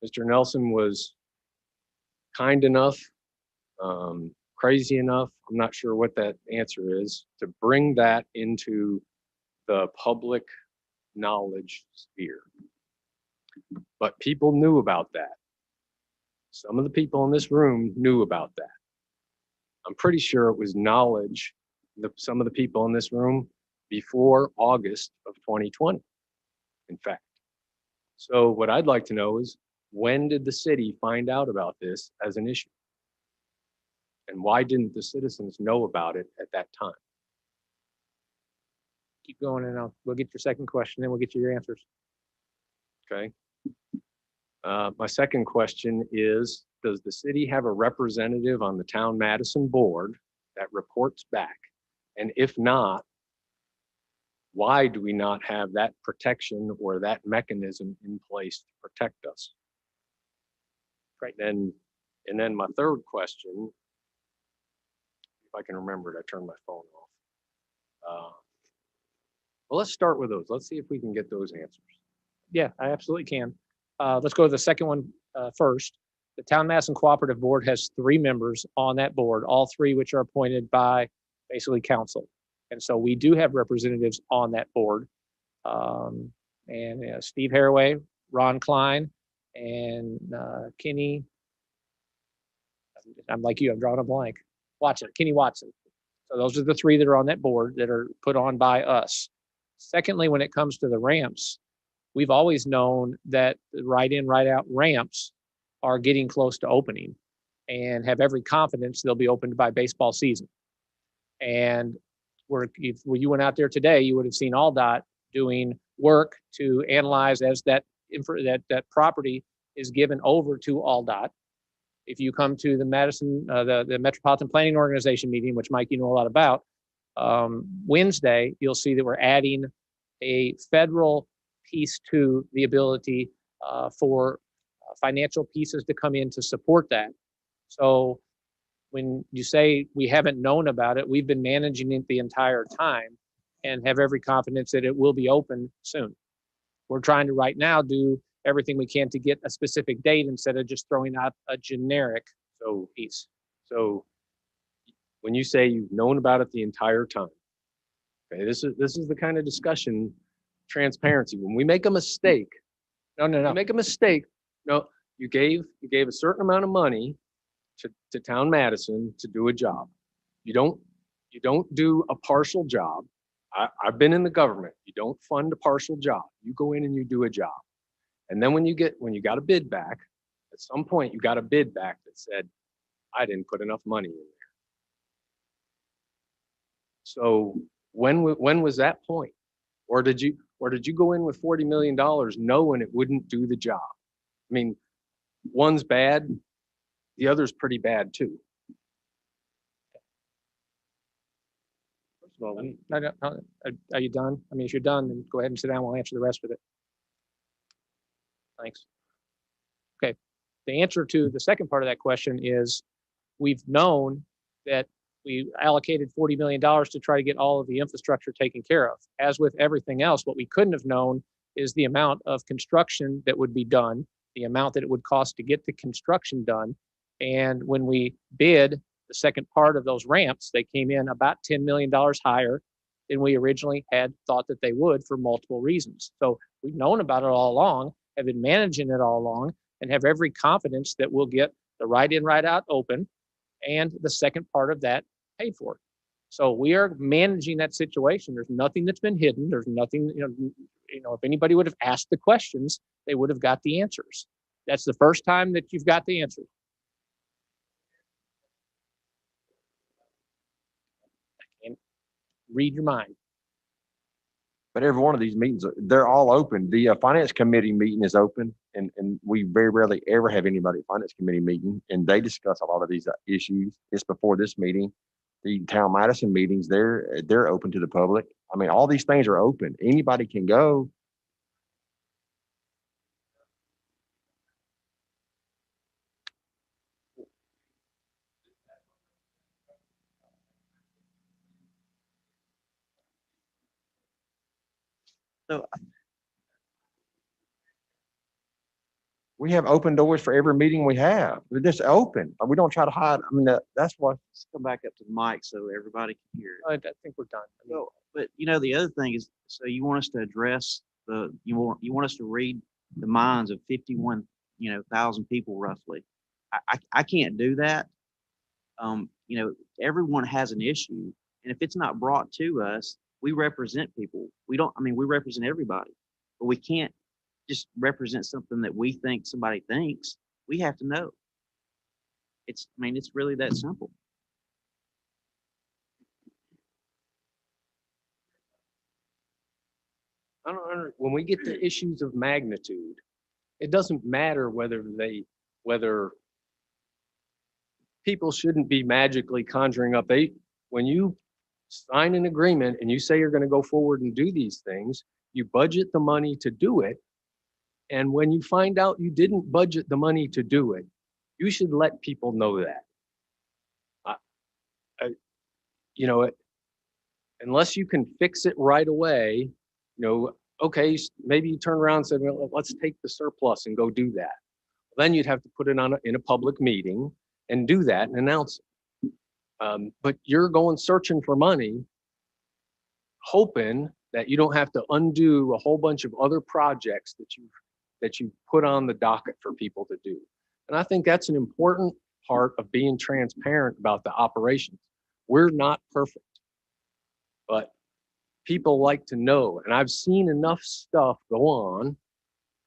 Mr. Nelson was kind enough, crazy enough, I'm not sure what that answer is, to bring that into the public knowledge sphere. But people knew about that. Some of the people in this room knew about that. I'm pretty sure it was knowledge, some of the people in this room, before August of 2020, in fact. So what I'd like to know is, when did the city find out about this as an issue? And why didn't the citizens know about it at that time? Keep going, and we'll get your second question, then we'll get you your answers. Okay. My second question is, does the city have a representative on the town Madison board that reports back? And if not, why do we not have that protection or that mechanism in place to protect us? Right. Then And then my third question, if I can remember it, I turned my phone off. Well, let's start with those. Let's see if we can get those answers. Yeah, I absolutely can. Let's go to the second one first. The Town Madison Cooperative Board has 3 members on that board, all 3 which are appointed by basically council. And so we do have representatives on that board. Steve Haraway, Ron Klein, and Kenny. I'm like you, I'm drawing a blank. Kenny Watson. So those are the 3 that are on that board that are put on by us. Secondly, when it comes to the ramps, we've always known that the right-in, right-out ramps are getting close to opening and have every confidence they'll be opened by baseball season. And if you went out there today, you would have seen AllDOT doing work to analyze as that property is given over to AllDOT. If you come to the Madison, the Metropolitan Planning Organization meeting, which Mike, you know a lot about, Wednesday, you'll see that we're adding a federal piece to the ability for financial pieces to come in to support that. So when you say we haven't known about it, we've been managing it the entire time and have every confidence that it will be open soon. We're trying to right now do everything we can to get a specific date instead of just throwing out a generic piece. So when you say you've known about it the entire time, okay, this is the kind of discussion, transparency. When we make a mistake, no, you make a mistake. No, you gave a certain amount of money to Town Madison to do a job. You don't do a partial job. I've been in the government. You don't fund a partial job. You go in and you do a job. And then when you got a bid back, at some point you got a bid back that said, I didn't put enough money in there. So when was that point? Or did you go in with $40 million knowing it wouldn't do the job? I mean, one's bad, the other's pretty bad too. First of all, are you done? I mean, if you're done, then go ahead and sit down. We'll answer the rest of it. Thanks. Okay. The answer to the second part of that question is we've known that we allocated $40 million to try to get all of the infrastructure taken care of. As with everything else, what we couldn't have known is the amount of construction that would be done, the amount that it would cost to get the construction done. And when we bid the second part of those ramps, they came in about $10 million higher than we originally had thought that they would for multiple reasons. So we've known about it all along, have been managing it all along, and have every confidence that we'll get the right-in, right-out open and the second part of that paid for. So we are managing that situation. There's nothing that's been hidden. There's nothing, if anybody would have asked the questions, they would have got the answers. That's the first time that you've got the answer. I can't read your mind. But every one of these meetings, they're all open. The finance committee meeting is open, and we very rarely ever have anybody at finance committee meeting, and they discuss a lot of these issues. It's before this meeting. The Town Madison meetings, they're open to the public. I mean, all these things are open. Anybody can go. So We have open doors for every meeting we have. They're just open. We don't try to hide. I mean, that's what. let's come back up to the mic so everybody can hear it. I think we're done. So, but the other thing is, so you want us to address you want us to read the minds of 51,000 people roughly. I can't do that. Everyone has an issue, and if it's not brought to us, we represent people. We represent everybody, but we can't just represent something that we think somebody thinks. We have to know. It's really that simple. When we get to issues of magnitude, it doesn't matter whether people shouldn't be magically conjuring up when you sign an agreement and you say you're going to go forward and do these things, you budget the money to do it. And when you find out you didn't budget the money to do it, You should let people know that. You know, unless you can fix it right away, you know, okay, maybe you turn around and say, well, let's take the surplus and go do that. Then you'd have to put it on in a public meeting and do that and announce it. But you're going searching for money, hoping that you don't have to undo a whole bunch of other projects that you put on the docket for people to do. And I think that's an important part of being transparent about the operations. We're not perfect, but people like to know. And I've seen enough stuff go on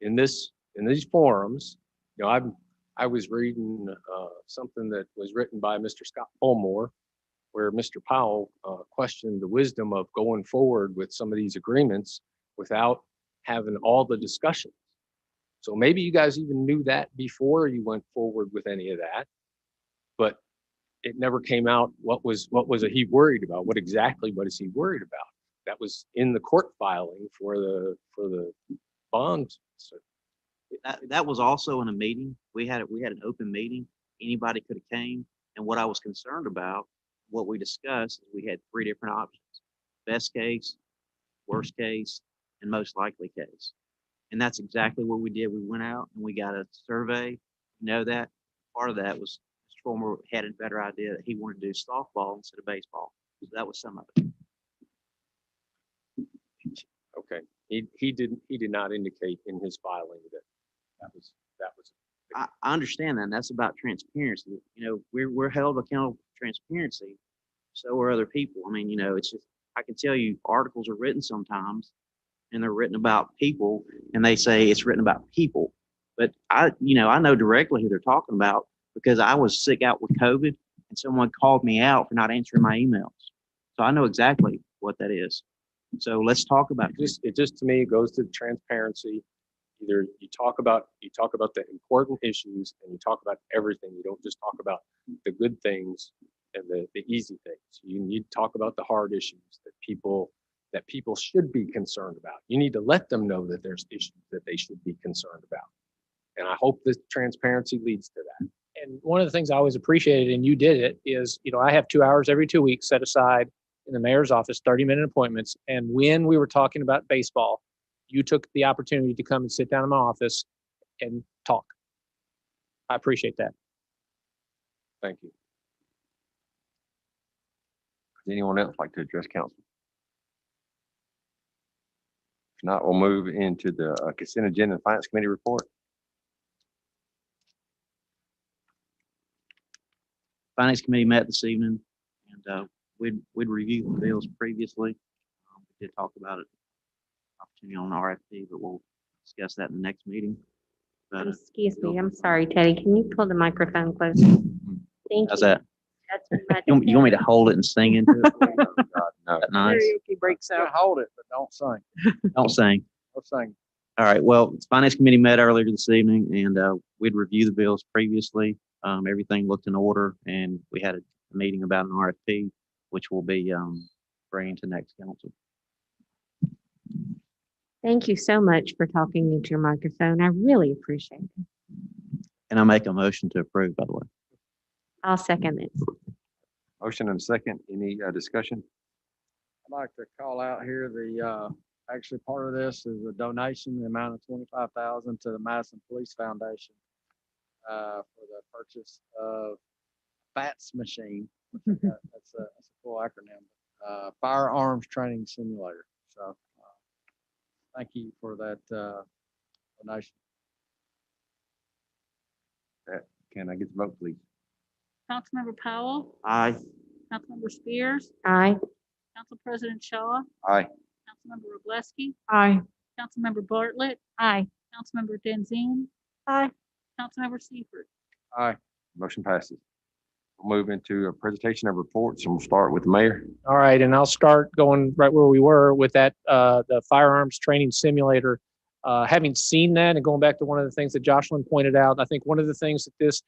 in these forums. You know, I was reading something that was written by Mr. Scott Fulmore, where Mr. Powell questioned the wisdom of going forward with some of these agreements without having all the discussions. So maybe you guys even knew that before you went forward with any of that, but it never came out what was he worried about? What exactly is he worried about? That was in the court filing for the bond. So That was also in a meeting. We had an open meeting. Anybody could have came. And what I was concerned about, what we discussed, is we had 3 different options: best case, worst case, and most likely case. And that's exactly what we did. We went out and we got a survey. You know, that part of that was Mr. Fulmer had a better idea that he wanted to do softball instead of baseball. So that was some of it. okay, he did not indicate in his filing that was. I understand that. And that's about transparency. You know, we're held accountable for transparency. So are other people. I mean, you know, it's just, I can tell you articles are written sometimes and they're written about people and they say it's written about people. But I know directly who they're talking about because I was sick out with COVID and someone called me out for not answering my emails. So I know exactly what that is. So let's talk about it. It just to me goes to transparency. Either you talk about the important issues and you talk about everything. You don't just talk about the good things and the easy things. You need to talk about the hard issues that people should be concerned about. You need to let them know that there's issues that they should be concerned about. And I hope this transparency leads to that. And one of the things I always appreciated, and you did it, is, you know, I have 2 hours every 2 weeks set aside in the mayor's office, 30-minute appointments. And when we were talking about baseball, you took the opportunity to come and sit down in my office and talk. I appreciate that. Thank you. Does anyone else like to address council? If not, we'll move into the consent agenda and finance committee report. Finance committee met this evening and we'd reviewed the bills previously. We did talk about it, opportunity on RFP, but we'll discuss that in the next meeting. But, Excuse me, I'm sorry, Teddy. Can you pull the microphone closer? Thank how's you. that? That's much You want me to hold it and sing into it? No. That nice? Karaoke breaks out. Hold it, but don't sing. Don't sing. Don't sing. All right. Well, the finance committee met earlier this evening and we'd reviewed the bills previously. Everything looked in order and we had a meeting about an RFP, which we'll be bringing to next council. Thank you so much for talking into your microphone. I really appreciate it. And I make a motion to approve, by the way. I'll second it. Motion and second. Any discussion? I'd like to call out here actually part of this is a donation, the amount of $25,000 to the Madison Police Foundation for the purchase of FATS machine. That's a full acronym. Firearms Training Simulator. So thank you for that donation. Can I get the vote, please? Councilmember Powell, Aye. Councilmember Spears, Aye. Council President Shaw, Aye. Councilmember Roblesky, Aye. Councilmember Bartlett, Aye. Councilmember Denzine, Aye. Councilmember Seifert. Aye. Motion passes. We'll move into a presentation of reports and we'll start with the mayor. All right, and I'll start going right where we were with that, the firearms training simulator. Having seen that and going back to one of the things that Jocelyn pointed out, I think one of the things that this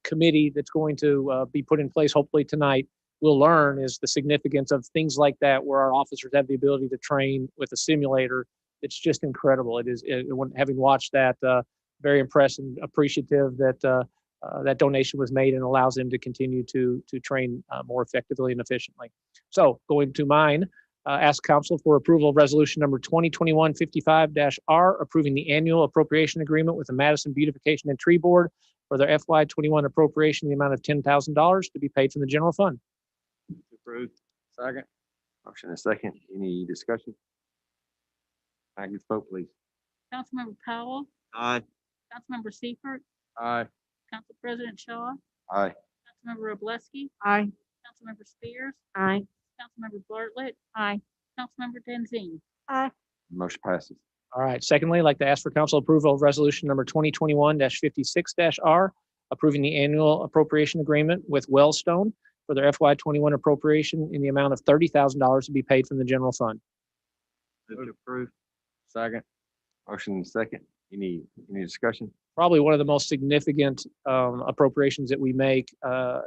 committee that's going to be put in place hopefully tonight will learn is the significance of things like that, where our officers have the ability to train with a simulator. It's just incredible. Having watched that, very impressed and appreciative that that donation was made and allows them to continue to train more effectively and efficiently. So going to mine, ask council for approval of resolution number 2021-55-R, approving the annual appropriation agreement with the Madison Beautification and Tree Board for their FY21 appropriation in the amount of $10,000 to be paid from the general fund. Approved. Second. Motion and second. Any discussion? Agnes, vote please. Councilmember Powell, Aye. Councilmember Seifert, Aye. Council President Shaw, Aye. Councilmember Roblesky, Aye. Councilmember Spears, Aye. Councilmember Bartlett, Aye. Councilmember Denzine. Aye. Motion passes. All right. Secondly, I'd like to ask for council approval of resolution number 2021-56-R, approving the annual appropriation agreement with Wellstone for their FY21 appropriation in the amount of $30,000 to be paid from the general fund. Move to approve. Second. Motion and second. Any discussion? Probably one of the most significant appropriations that we make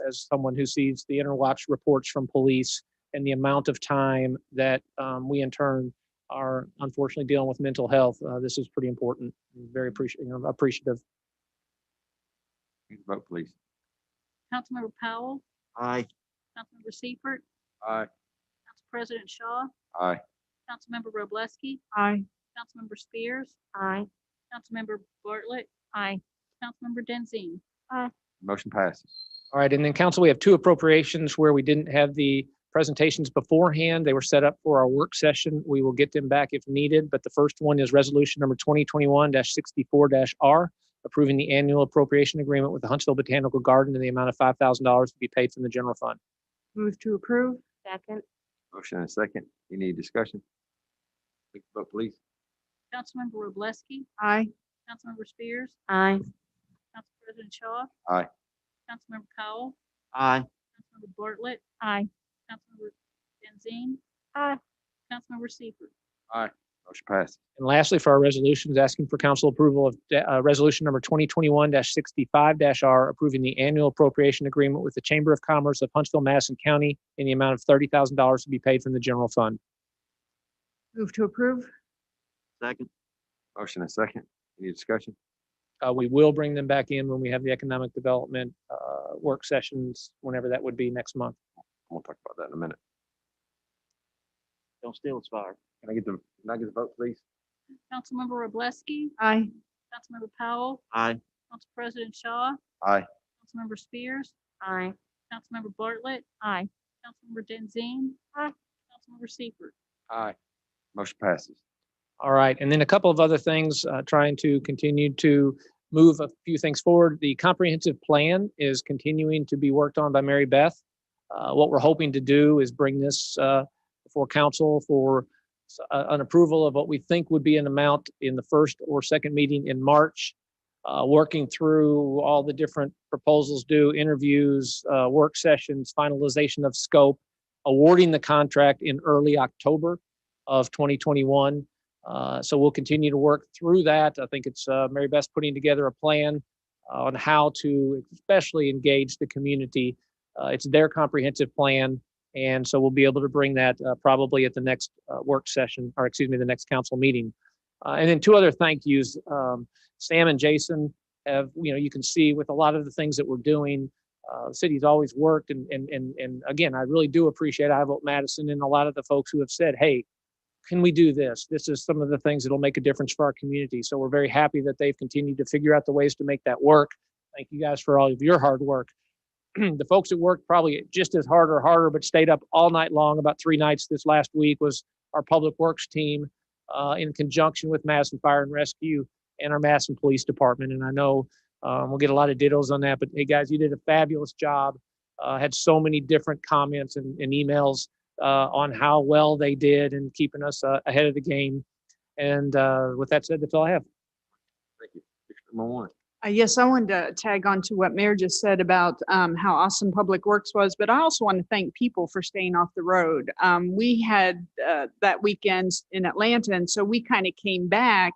as someone who sees the Interwatch reports from police and the amount of time that we in turn are unfortunately dealing with mental health. This is pretty important. Very appreciative. Vote please. Councilmember Powell, Aye. Councilmember Seifert, Aye. Council President Shaw, Aye. Councilmember Roblesky, Aye. Councilmember Spears, Aye. Councilmember Bartlett, Aye. Councilmember Denzine. Motion passes. All right, and then council, we have two appropriations where we didn't have the presentations beforehand. They were set up for our work session. We will get them back if needed, but the first one is resolution number 2021-64-R, approving the annual appropriation agreement with the Huntsville Botanical Garden in the amount of $5,000 to be paid from the general fund. Move to approve. Second. Motion and second. Any discussion? Vote please. Councilmember Roblesky, Aye. Councilmember Spears, Aye. Council President Shaw, Aye. Councilmember Powell, Aye. Councilmember Bartlett, Aye. Councilmember Denzine, Aye. Councilmember Seifert. Motion passes. And lastly, for our resolutions, asking for council approval of resolution number 2021-65-R, approving the annual appropriation agreement with the Chamber of Commerce of Huntsville, Madison County in the amount of $30,000 to be paid from the general fund. Move to approve. Second. Motion and second. Any discussion? We will bring them back in when we have the economic development work sessions, whenever that would be next month. We'll talk about that in a minute. Don't steal its fire. Can I get the vote please? Councilmember Roblesky, Aye. Councilmember Powell, Aye. Council President Shaw, Aye. Councilmember Spears, Aye. Councilmember Bartlett, Aye. Councilmember Denzine, Aye. Councilmember Seifert. Aye. Motion passes. All right, and then a couple of other things, trying to continue to move a few things forward. The comprehensive plan is continuing to be worked on by Mary Beth. What we're hoping to do is bring this before council for an approval of what we think would be an amount in the first or second meeting in March, working through all the different proposals due, interviews, work sessions, finalization of scope, awarding the contract in early October of 2021. So we'll continue to work through that. I think it's Mary Beth's putting together a plan on how to especially engage the community. It's their comprehensive plan. And so we'll be able to bring that probably at the next work session, or excuse me, the next council meeting. And then two other thank yous. Sam and Jason have, you can see with a lot of the things that we're doing, the city's always worked. And again, I really do appreciate I Vote Madison and a lot of the folks who have said, hey, can we do this? This is some of the things that'll make a difference for our community. So we're very happy that they've continued to figure out the ways to make that work. Thank you guys for all of your hard work. The folks that worked probably just as hard or harder, but stayed up all night long, about 3 nights this last week, was our public works team in conjunction with Madison Fire and Rescue and our Madison Police Department. And I know we'll get a lot of dittos on that, but hey guys, you did a fabulous job. Had so many different comments and emails on how well they did and keeping us ahead of the game. And with that said, that's all I have. Thank you. Number one. Yes, I wanted to tag on to what Mayor just said about how awesome Public Works was, but I also want to thank people for staying off the road. We had that weekend in Atlanta, and so we kind of came back,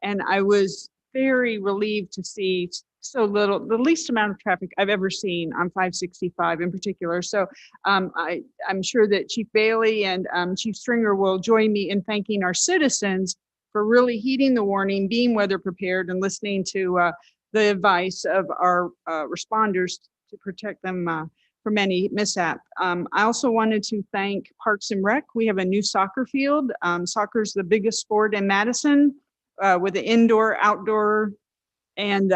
and I was very relieved to see so little, the least amount of traffic I've ever seen on 565 in particular. So I'm sure that Chief Bailey and Chief Stringer will join me in thanking our citizens for really heeding the warning, being weather prepared, and listening to the advice of our responders to protect them from any mishap. I also wanted to thank Parks and Rec. We have a new soccer field. Soccer is the biggest sport in Madison with the indoor, outdoor, and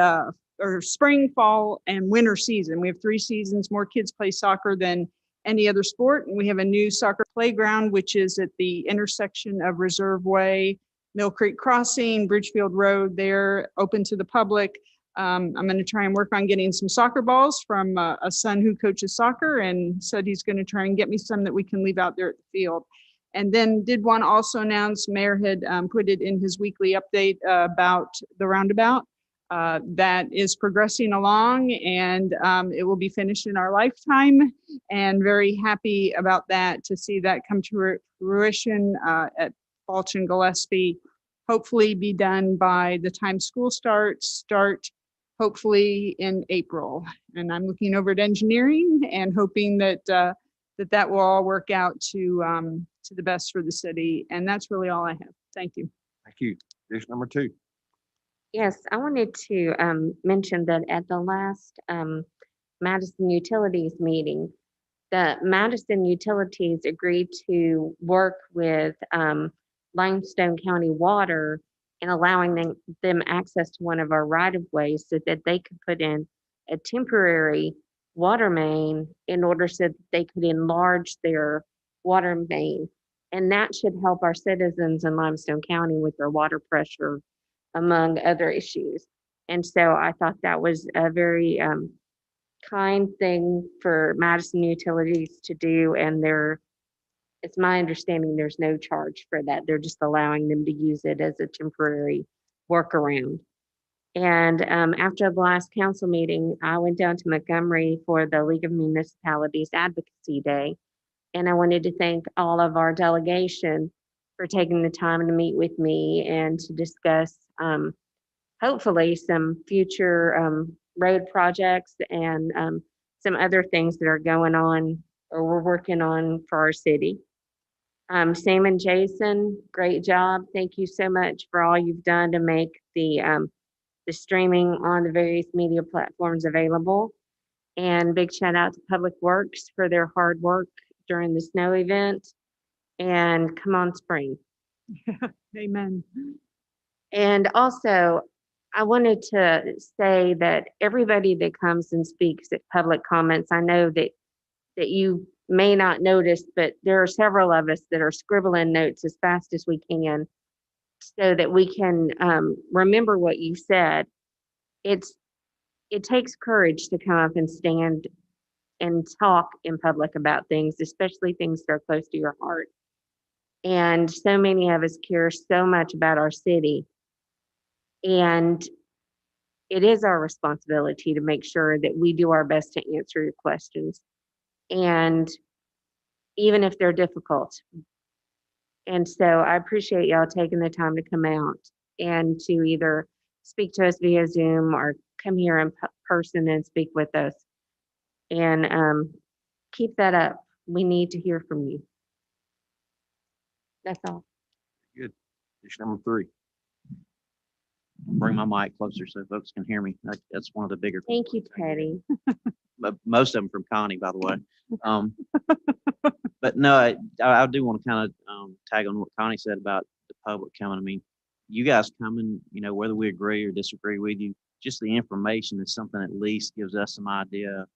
or spring, fall, and winter season. We have 3 seasons. More kids play soccer than any other sport. And we have a new soccer playground, which is at the intersection of Reserve Way, Mill Creek Crossing, Bridgefield Road there, open to the public. I'm going to try and work on getting some soccer balls from a son who coaches soccer and said he's going to try and get me some that we can leave out there at the field. And then did want to also announce, Mayor had put it in his weekly update about the roundabout. That is progressing along, and it will be finished in our lifetime, and very happy about that, to see that come to fruition at Balch and Gillespie. Hopefully be done by the time school starts, hopefully in April. And I'm looking over at engineering and hoping that that will all work out to the best for the city. And that's really all I have. Thank you. Thank you. District number 2. Yes, I wanted to mention that at the last Madison Utilities meeting, the Madison Utilities agreed to work with Limestone County Water in allowing them access to one of our right-of-ways so that they could put in a temporary water main in order so that they could enlarge their water main. And that should help our citizens in Limestone County with their water pressure, among other issues. And so I thought that was a very kind thing for Madison Utilities to do. And it's my understanding there's no charge for that. They're just allowing them to use it as a temporary workaround. And after the last council meeting, I went down to Montgomery for the League of Municipalities Advocacy Day. And I wanted to thank all of our delegation for taking the time to meet with me and to discuss hopefully some future road projects and some other things that are going on or we're working on for our city. Sam and Jason, great job. Thank you so much for all you've done to make the streaming on the various media platforms available. And big shout out to Public Works for their hard work during the snow event. And come on, spring. Amen. And also, I wanted to say that everybody that comes and speaks at public comments, I know that you may not notice, but there are several of us that are scribbling notes as fast as we can so that we can remember what you said. It takes courage to come up and stand and talk in public about things, especially things that are close to your heart. And so many of us care so much about our city. And it is our responsibility to make sure that we do our best to answer your questions. And even if they're difficult. And so I appreciate y'all taking the time to come out and to either speak to us via Zoom or come here in person and speak with us. And keep that up. We need to hear from you. That's all. Good. District number 3. Bring my mic closer so folks can hear me. That's one of the bigger. Thank you, Teddy. But most of them from Connie, by the way. But no, I do want to kind of tag on what Connie said about the public coming. I mean, you guys coming, whether we agree or disagree with you, just the information is something at least gives us some idea of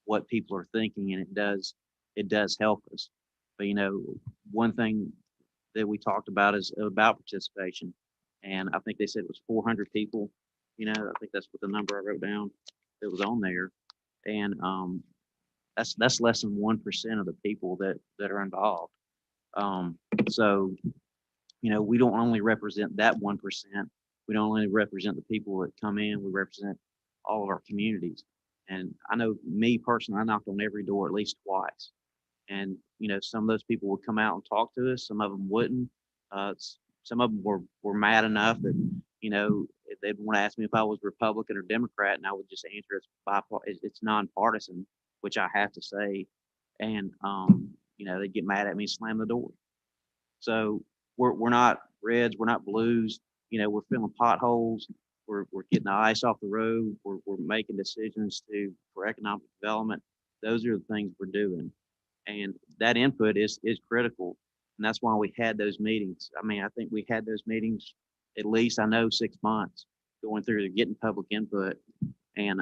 what people are thinking, and it does help us. But one thing that we talked about is about participation, and I think they said it was 400 people. I think that's what the number I wrote down that was on there, and that's less than 1% of the people that are involved. So we don't only represent that 1%. We don't only represent the people that come in. We represent all of our communities. And I know me personally, I knocked on every door at least twice. And, some of those people would come out and talk to us. Some of them wouldn't. Some of them were mad enough that, they'd want to ask me if I was Republican or Democrat, and I would just answer it's nonpartisan, which I have to say. And, they'd get mad at me and slam the door. So we're not reds, we're not blues. We're filling potholes. we're getting the ice off the road. We're making decisions for economic development. Those are the things we're doing. And that input is critical. And that's why we had those meetings. I mean, I think we had those meetings at least, I know, 6 months going through getting public input. And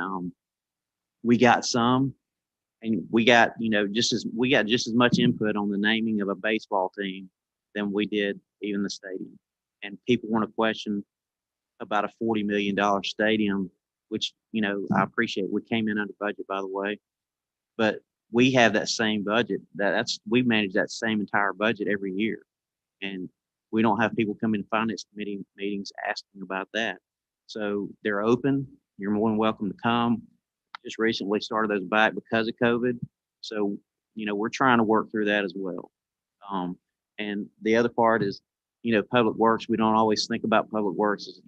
we got some, and we got, just as much input on the naming of a baseball team than we did even the stadium. And people want to question about a $40 million stadium, which, I appreciate. We came in under budget, by the way, but we have that same budget. We manage that same entire budget every year. And we don't have people come in finance committee meetings asking about that. So they're open. You're more than welcome to come. Just recently started those back because of COVID. So, we're trying to work through that as well. And the other part is, public works. We don't always think about public works as,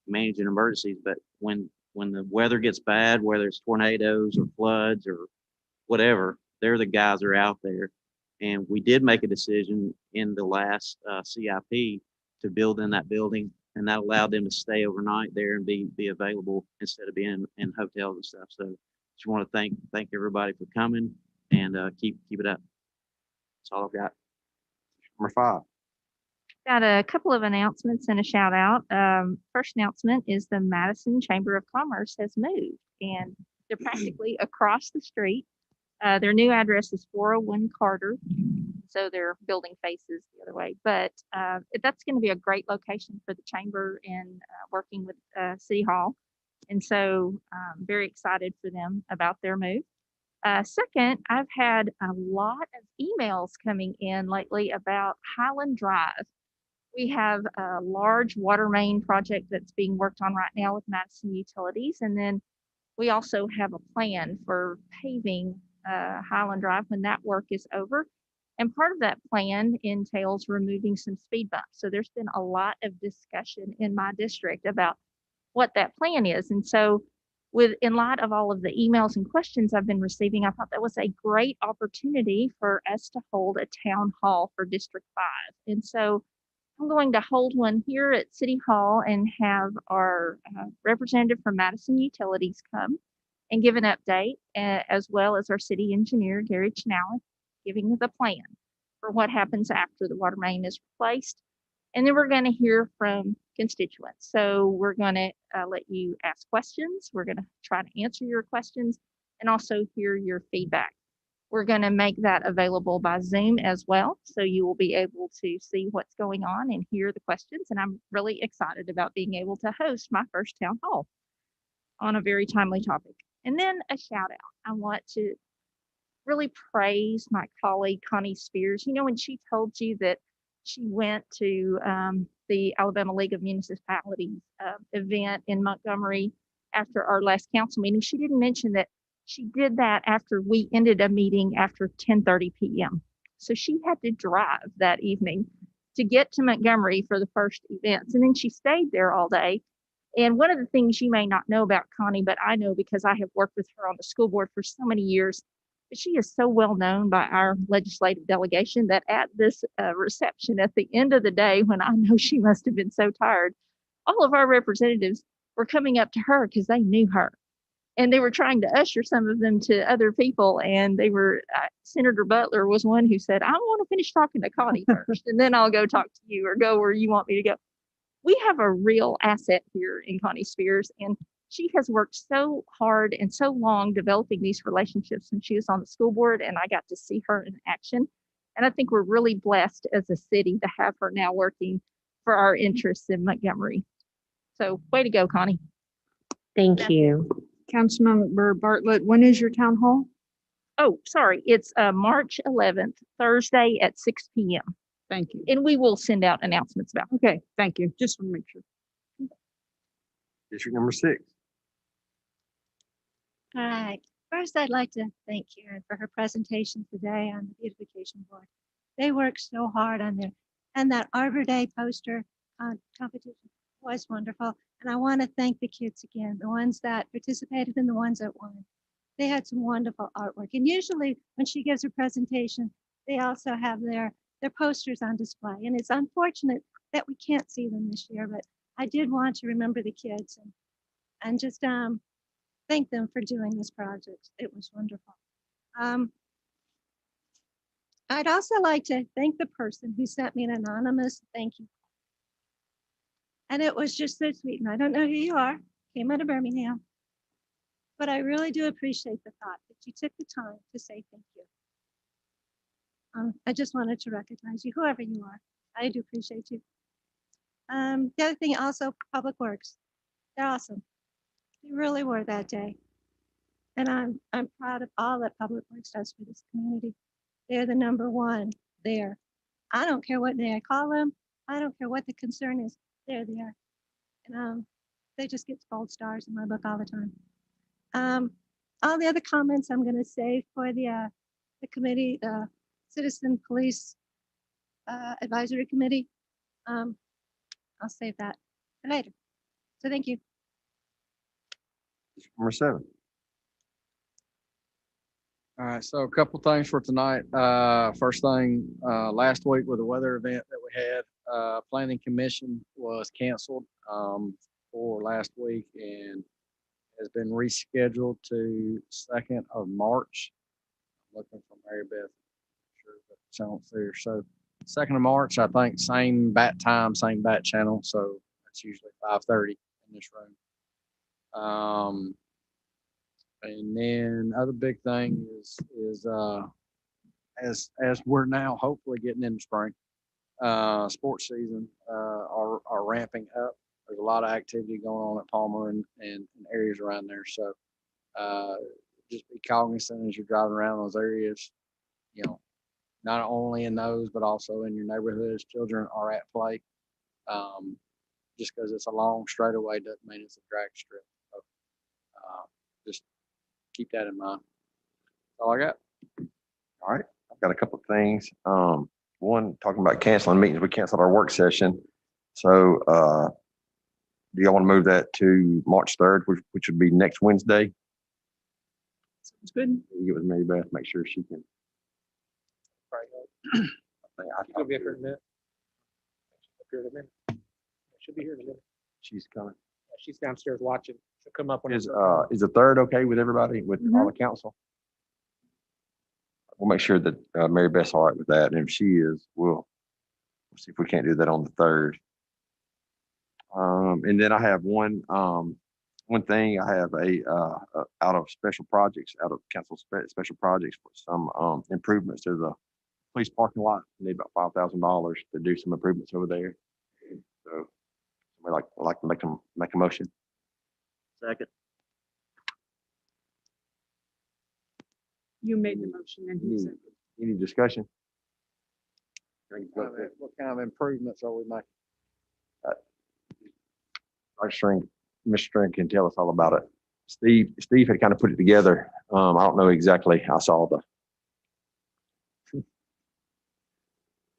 managing emergencies, but when the weather gets bad, whether it's tornadoes or floods or whatever, they're the guys that are out there. And we did make a decision in the last CIP to build in that building, and that allowed them to stay overnight there and be available instead of being in hotels and stuff. So just want to thank everybody for coming, and keep it up. That's all I've got. Number 5. Got a couple of announcements and a shout out. First announcement is the Madison Chamber of Commerce has moved, and they're practically across the street. Their new address is 401 Carter, so their building faces the other way. But that's going to be a great location for the chamber and working with City Hall. And so very excited for them about their move. Second, I've had a lot of emails coming in lately about Highland Drive. We have a large water main project that's being worked on right now with Madison Utilities. And then we also have a plan for paving Highland Drive when that work is over. And part of that plan entails removing some speed bumps. So there's been a lot of discussion in my district about what that plan is. And so in light of all of the emails and questions I've been receiving, I thought that was a great opportunity for us to hold a town hall for District 5. And so I'm going to hold one here at City Hall and have our representative from Madison Utilities come and give an update, as well as our city engineer, Gary Chenoweth, giving the plan for what happens after the water main is replaced. And then we're going to hear from constituents. So we're going to let you ask questions. We're going to try to answer your questions and also hear your feedback. We're going to make that available by Zoom as well. So you will be able to see what's going on and hear the questions. And I'm really excited about being able to host my first town hall on a very timely topic. And then a shout out. I want to really praise my colleague, Connie Spears. When she told you that she went to the Alabama League of Municipalities event in Montgomery after our last council meeting, she didn't mention that she did that after we ended a meeting after 10:30 p.m. So she had to drive that evening to get to Montgomery for the first events. And then she stayed there all day. And one of the things you may not know about Connie, but I know because I have worked with her on the school board for so many years, but she is so well known by our legislative delegation that at this reception at the end of the day, when I know she must have been so tired, all of our representatives were coming up to her because they knew her. And they were trying to usher some of them to other people. And they were, Senator Butler was one who said, I want to finish talking to Connie first, and then I'll go talk to you or go where you want me to go. We have a real asset here in Connie Spears, and she has worked so hard and so long developing these relationships when she was on the school board, and I got to see her in action. And I think we're really blessed as a city to have her now working for our interests in Montgomery. So way to go, Connie. Thank you. Councilmember Bartlett, when is your town hall? Oh, sorry. It's March 11th, Thursday at 6 p.m. Thank you. And we will send out announcements about it. Okay, thank you. Just want to make sure. District number 6. All right. First, I'd like to thank Karen for her presentation today on the beautification board. They worked so hard on there. And that Arbor Day poster competition was wonderful. And I want to thank the kids again, the ones that participated and the ones that won. They had some wonderful artwork. And usually when she gives her presentation, they also have their posters on display. And it's unfortunate that we can't see them this year, but I did want to remember the kids and just thank them for doing this project. It was wonderful. I'd also like to thank the person who sent me an anonymous thank you. And it was just so sweet. And I don't know who you are, came out of Birmingham. But I really do appreciate the thought that you took the time to say thank you. I just wanted to recognize you, whoever you are. I do appreciate you. The other thing also, Public Works. They're awesome. They really were that day. And I'm proud of all that Public Works does for this community. They're the number one there. I don't care what day I call them. I don't care what the concern is. They're there. And they just get gold stars in my book all the time. All the other comments I'm going to save for the committee, the Citizen Police Advisory Committee. I'll save that for later. So thank you. Number 7. All right, so a couple things for tonight. First thing, last week with the weather event that we had, Planning Commission was canceled for last week and has been rescheduled to 2nd of March. I'm looking for Mary Beth. Sure that channel's there. So 2nd of March, I think same bat time, same bat channel. So that's usually 5:30 in this room. And then other big thing is as we're now hopefully getting into spring, sports season are ramping up. There's a lot of activity going on at Palmer and areas around there. So just be cognizant as you're driving around those areas, you know, not only in those, but also in your neighborhoods. Children are at play. Just because it's a long straightaway doesn't mean it's a drag strip. So just keep that in mind. That's all I got. All right. I've got a couple of things. One, talking about canceling meetings. We canceled our work session. So do y'all want to move that to March 3rd, which would be next Wednesday? Sounds good. You get with Mary Beth, make sure she can. She'll be up here in a minute. Up here in a minute. She'll be here in a minute. She's coming. She's downstairs watching. She'll come up when Is the 3rd okay with everybody, with all the council? We'll make sure that Mary Beth's all right with that. And if she is, we'll see if we can't do that on the 3rd. And then I have one thing. I have out of special projects, out of council special projects for some improvements to the police parking lot. I need about $5,000 to do some improvements over there. So we like to make a motion. Second. You made the motion and he said. Any discussion? What kind of improvements are we making? Our Mr. String can tell us all about it. Steve had kind of put it together. I don't know exactly. I saw the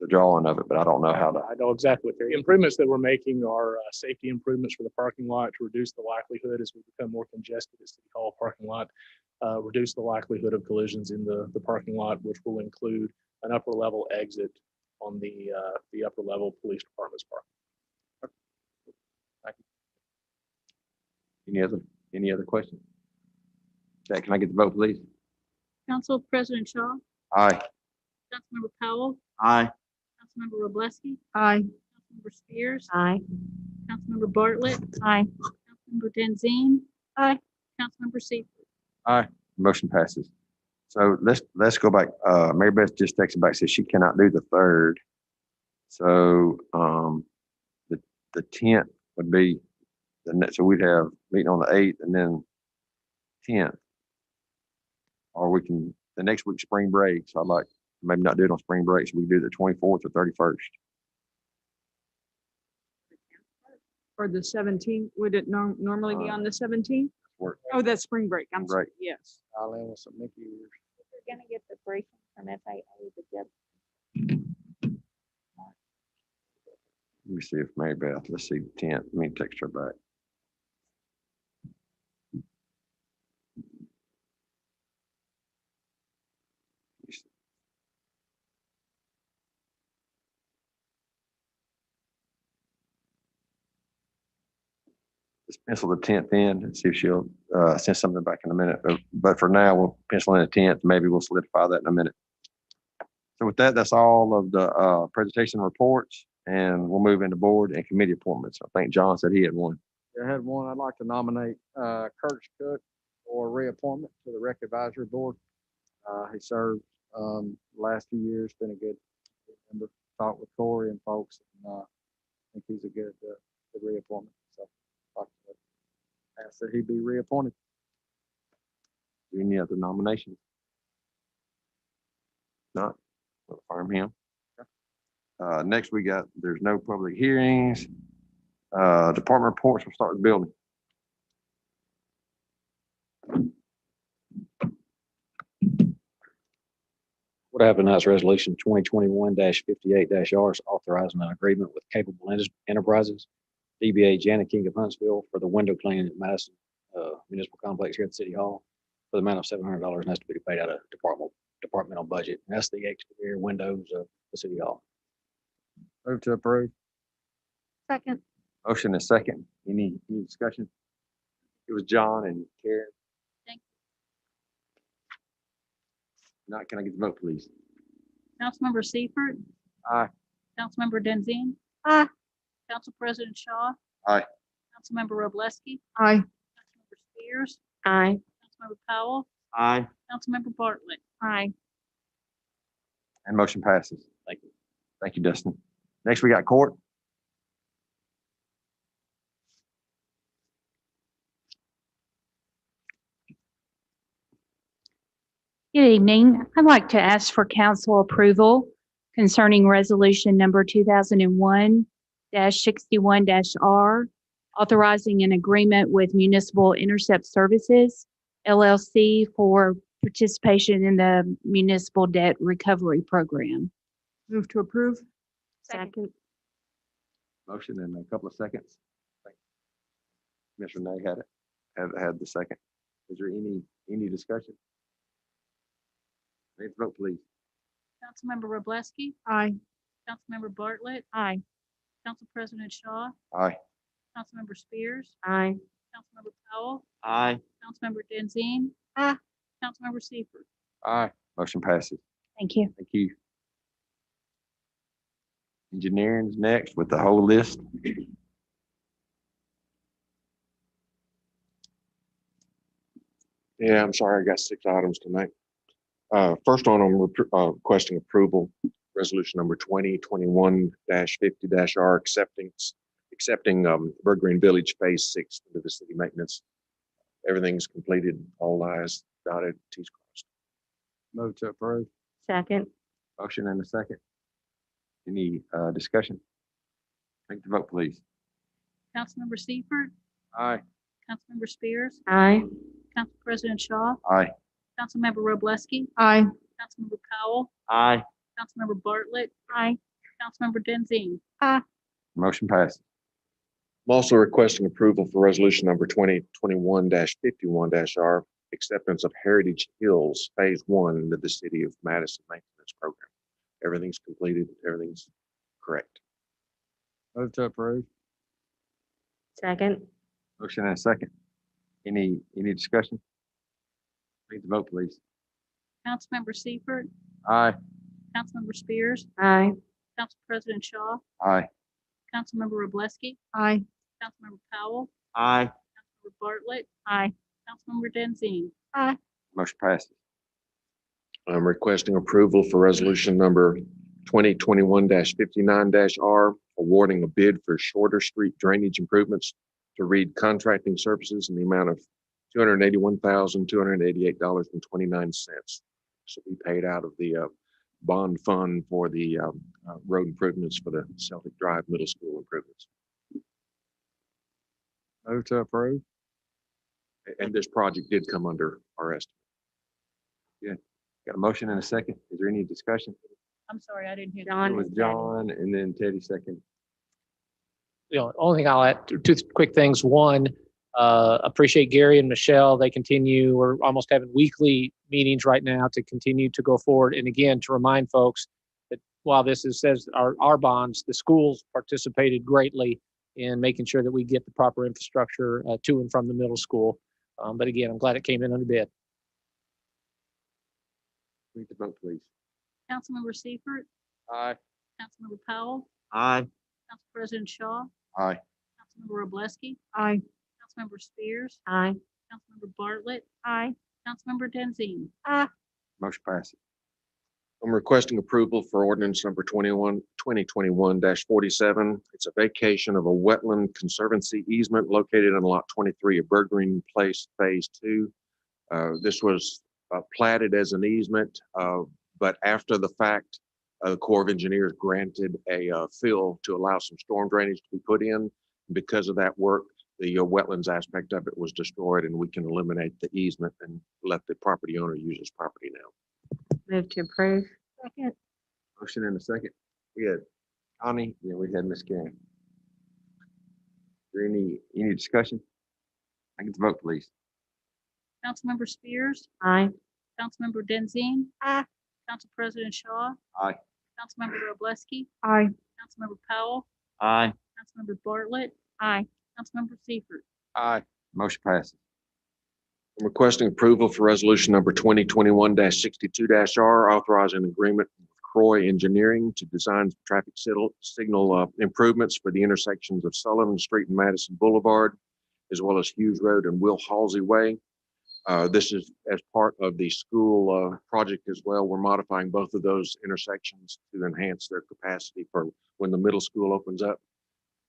drawing of it, but I don't know how to. I know exactly what the improvements that we're making are safety improvements for the parking lot to reduce the likelihood as we become more congested at City Hall parking lot, reduce the likelihood of collisions in the parking lot, which will include an upper level exit on the upper level police department's parking. Thank you. Any other questions? Okay, can I get the vote, please? Council President Shaw, Aye. Councilmember Powell, Aye. Councilmember Robleski, Aye. Councilmember Spears, Aye. Councilmember Bartlett, Aye. Councilmember Denzine, Aye. Councilmember Seifert. Aye. Motion passes. So let's go back. Mary Beth just texted back, says she cannot do the 3rd. So the 10th would be the next. So we'd have meeting on the 8th and then 10th. Or we can the next week spring break. So I'd like maybe not do it on spring break. So we can do the 24th or 31st. Or the 17th, would it normally be on the 17th? Work. Oh, that's spring break. I'm sorry. Yes. I'll in with some Mickey ears. We're gonna get the briefing from FAA to get. Let me see if Mary Beth, let's see, 10th. Let me text her back. just pencil the 10th in and see if she'll send something back in a minute. But for now, we'll pencil in the 10th. Maybe we'll solidify that in a minute. So with that, that's all of the presentation reports, and we'll move into board and committee appointments. I think John said he had one. I had one. I'd like to nominate Kurt Cook for reappointment to the Rec Advisory Board. He served last few years, been a good member. Talked with Corey and folks, and I think he's a good reappointment. So I'd like to ask that he be reappointed. Any other nominations? Not, we'll affirm him. Next, there's no public hearings. Department reports, we'll start with the building. What happened tonight's resolution 2021-58-R authorizing an agreement with Capable Enterprises, DBA Janet King of Huntsville for the window cleaning at Madison Municipal Complex here at City Hall for the amount of $700, and that's to be paid out of departmental budget. And that's the exterior windows of the City Hall. Move to approve. Second. Motion and second. Any discussion? It was John and Karen. Thank Not, can I get the vote, please? Councilmember Seifert, Aye. Councilmember Denzine, Aye. Council President Shaw, Aye. Councilmember Robleski, Aye. Councilmember Spears, Aye. Councilmember Powell, Aye. Councilmember Bartlett. Aye. And motion passes. Thank you. Thank you, Dustin. Next, we got court. Good evening. I'd like to ask for council approval concerning resolution number 2001-61-R, authorizing an agreement with Municipal Intercept Services, LLC, for participation in the Municipal Debt Recovery Program. Move to approve. Second. Motion in a couple of seconds. Commissioner Nay had the second. Is there any discussion? Let's vote, please. Councilmember Robleski, Aye. Councilmember Bartlett, Aye. Council President Shaw, Aye. Councilmember Spears, Aye. Councilmember Powell, Aye. Councilmember Denzine, Aye. Councilmember Seifert. Aye. Motion passes. Thank you. Thank you. Engineering's next with the whole list. Yeah, I'm sorry, I got 6 items tonight. First one, I'm requesting approval, resolution number 2021-50-R, accepting Bird Green Village Phase 6 into the city maintenance. Everything's completed, all I's dotted, T's crossed. Move to approve. Second. Motion and a second. Any discussion? Take the vote, please. Councilmember Seifert, Aye. Councilmember Spears, Aye. Council President Shaw, Aye. Councilmember Robleski, Aye. Councilmember Powell, Aye. Councilmember Bartlett, Aye. Councilmember Denzine. Motion passes. I'm also requesting approval for resolution number 2021-51-R, acceptance of Heritage Hills Phase 1 into the City of Madison Maintenance Program. Everything's completed, everything's correct. Move to approve. Second. Motion and a second. Any discussion? Take the vote, please. Councilmember Seifert, Aye. Councilmember Spears, Aye. Council President Shaw, Aye. Councilmember Robleski, Aye. Councilmember Powell, Aye. Councilmember Bartlett, Aye. Councilmember Denzine. Motion passes. I'm requesting approval for resolution number 2021-59-R, awarding a bid for shorter street drainage improvements to Reed Contracting Services in the amount of $281,288.29. This will be paid out of the bond fund for the road improvements for the Celtic Drive Middle School improvements. Move to approve. And this project did come under our estimate. Yeah. Got a motion and a second. Is there any discussion? I'm sorry, I didn't hear. It was John and then Teddy second. Only thing I'll add, two quick things. One, appreciate Gary and Michelle. They continue, we're almost having weekly meetings right now to continue to go forward. And again, to remind folks that while this says our bonds, the schools participated greatly in making sure that we get the proper infrastructure to and from the middle school. But again, I'm glad it came in under bid. Read the vote, please. Councilmember Seifert, Aye. Councilmember Powell, Aye. Council President Shaw, Aye. Councilmember Roblesky, Aye. Councilmember Spears, Aye. Councilmember Bartlett, Aye. Councilmember Denzine. Motion passes. I'm requesting approval for ordinance number 2021-47. It's a vacation of a wetland conservancy easement located on lot 23 of Bird Green Place Phase 2. This was platted as an easement, but after the fact, the Corps of Engineers granted a fill to allow some storm drainage to be put in. Because of that work, the wetlands aspect of it was destroyed, and we can eliminate the easement and let the property owner use his property now. Move to approve. Second. Motion and a second. We had Connie, yeah, we had Miss Karen. Is there any discussion? I get the vote, please. Councilmember Spears, Aye. Councilmember Denzine. Aye. Council President Shaw, Aye. Councilmember Roblesky, Aye. Councilmember Powell, Aye. Councilmember Bartlett, Aye. Councilmember Seifert. Aye. Motion passes. I'm requesting approval for resolution number 2021-62-R, authorizing agreement with Croy Engineering to design traffic signal improvements for the intersections of Sullivan Street and Madison Boulevard, as well as Hughes Road and Will Halsey Way. This is as part of the school project as well. We're modifying both of those intersections to enhance their capacity for when the middle school opens up.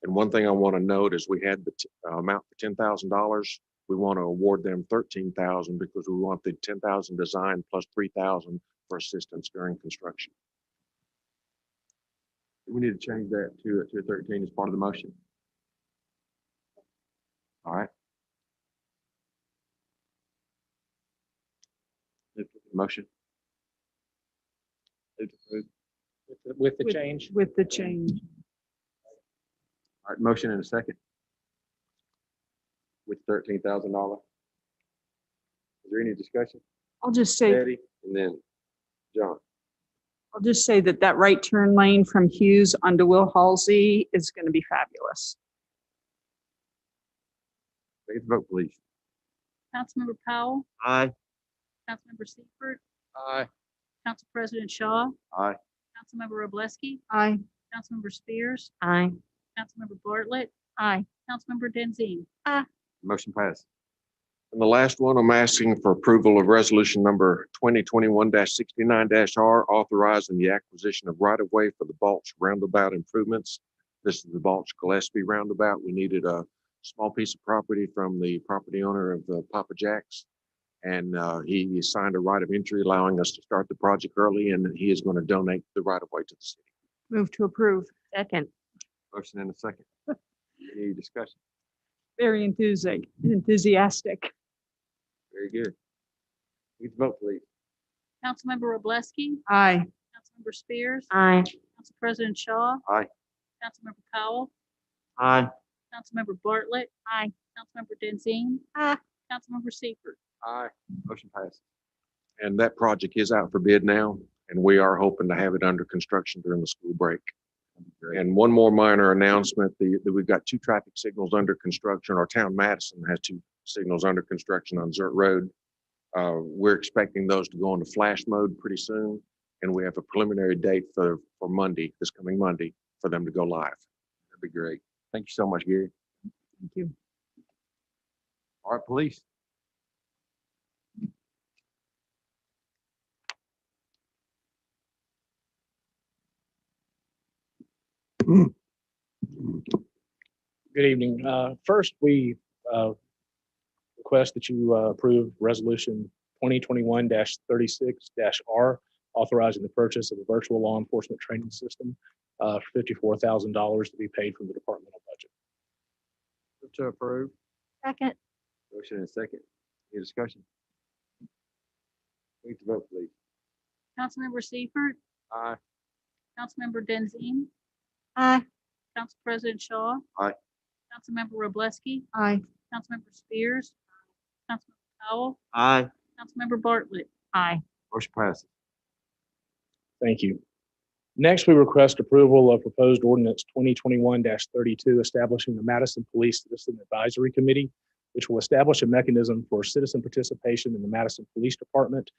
And one thing I want to note is we had the amount for $10,000. We want to award them $13,000 because we want the $10,000 design plus $3,000 for assistance during construction. We need to change that to 13 as part of the motion. All right. Motion. With the change. With the change. All right, motion in a second. With $13,000. Is there any discussion? I'll just say, Eddie, and then John. I'll just say that that right turn lane from Hughes onto Will Halsey is going to be fabulous. Take the vote, please. Councilmember Powell, Aye. Councilmember Seifert, Aye. Council President Shaw, Aye. Councilmember Roblesky, Aye. Councilmember Spears, Aye. Councilmember Bartlett, Aye. Councilmember Denzine. Motion passed. And the last one, I'm asking for approval of resolution number 2021-69-R, authorizing the acquisition of right-of-way for the Balch roundabout improvements. This is the Balch Gillespie roundabout. We needed a small piece of property from the property owner of the Papa Jack's. And he signed a right of entry allowing us to start the project early, and he is going to donate the right-of-way to the city. Move to approve. Second. Motion in a second. Any discussion? Very enthusiastic. Very good. Need to vote, please. Councilmember Roblesky, Aye. Councilmember Spears, Aye. Council President Shaw, Aye. Councilmember Powell, Aye. Councilmember Bartlett, Aye. Councilmember Denzine, Councilmember Seifert. Aye. Motion passed. And that project is out for bid now, and we are hoping to have it under construction during the school break. And one more minor announcement, that we've got 2 traffic signals under construction. Our town Madison has 2 signals under construction on Zert Road. We're expecting those to go into flash mode pretty soon, and we have a preliminary date for Monday, this coming Monday, for them to go live. That'd be great. Thank you so much, Gary. Thank you. All right, police. Good evening. First, we request that you approve resolution 2021-36-R, authorizing the purchase of a virtual law enforcement training system for $54,000 to be paid from the departmental budget. Move to approve. Second. Motion and a second. Any discussion? Need to vote, please. Councilmember Seifert, Aye. Councilmember Denzine, Aye. Council President Shaw, Aye. Councilmember Roblesky, Aye. Councilmember Spears, Councilmember Powell, Aye. Councilmember Bartlett. Aye. Motion passes. Thank you. Next, we request approval of proposed ordinance 2021-32, establishing the Madison Police Citizen Advisory Committee, which will establish a mechanism for citizen participation in the Madison Police Department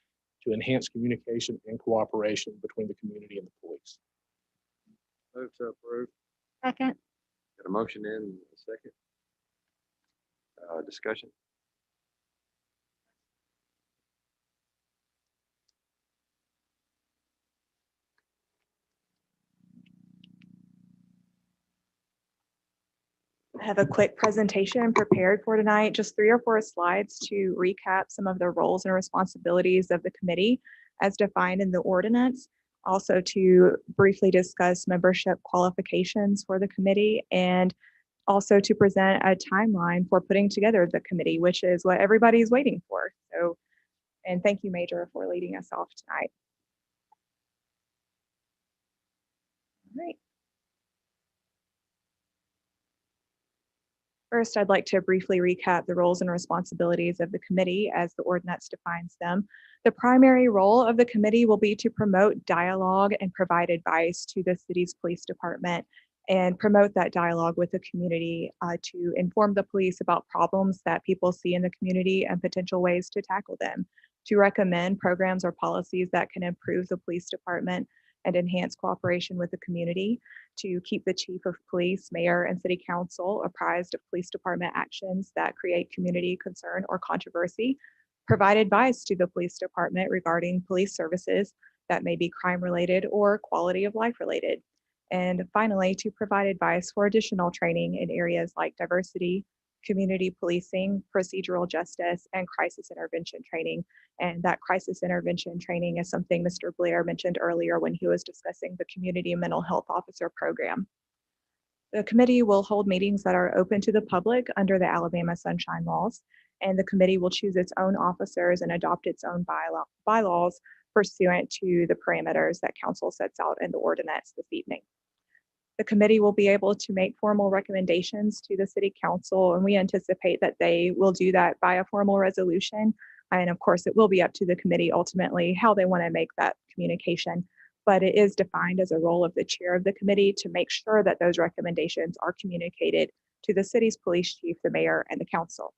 to enhance communication and cooperation between the community and the police. Move to approve. Second. Got a motion in a second. Discussion. I have a quick presentation prepared for tonight, just 3 or 4 slides to recap some of the roles and responsibilities of the committee as defined in the ordinance. Also to briefly discuss membership qualifications for the committee, and also to present a timeline for putting together the committee, which is what everybody's waiting for. So, and thank you, Major, for leading us off tonight. All right. First, I'd like to briefly recap the roles and responsibilities of the committee as the ordinance defines them. The primary role of the committee will be to promote dialogue and provide advice to the city's police department and promote that dialogue with the community to inform the police about problems that people see in the community and potential ways to tackle them, to recommend programs or policies that can improve the police department and enhance cooperation with the community, to keep the chief of police, mayor, and city council apprised of police department actions that create community concern or controversy, provide advice to the police department regarding police services that may be crime related or quality of life related. And finally, to provide advice for additional training in areas like diversity, community policing, procedural justice, and crisis intervention training. And that crisis intervention training is something Mr. Blair mentioned earlier when he was discussing the community mental health officer program. The committee will hold meetings that are open to the public under the Alabama Sunshine Laws, and the committee will choose its own officers and adopt its own bylaws pursuant to the parameters that council sets out in the ordinance this evening. The committee will be able to make formal recommendations to the city council, and we anticipate that they will do that by a formal resolution. And of course, it will be up to the committee ultimately how they want to make that communication. But it is defined as a role of the chair of the committee to make sure that those recommendations are communicated to the city's police chief, the mayor, and the council.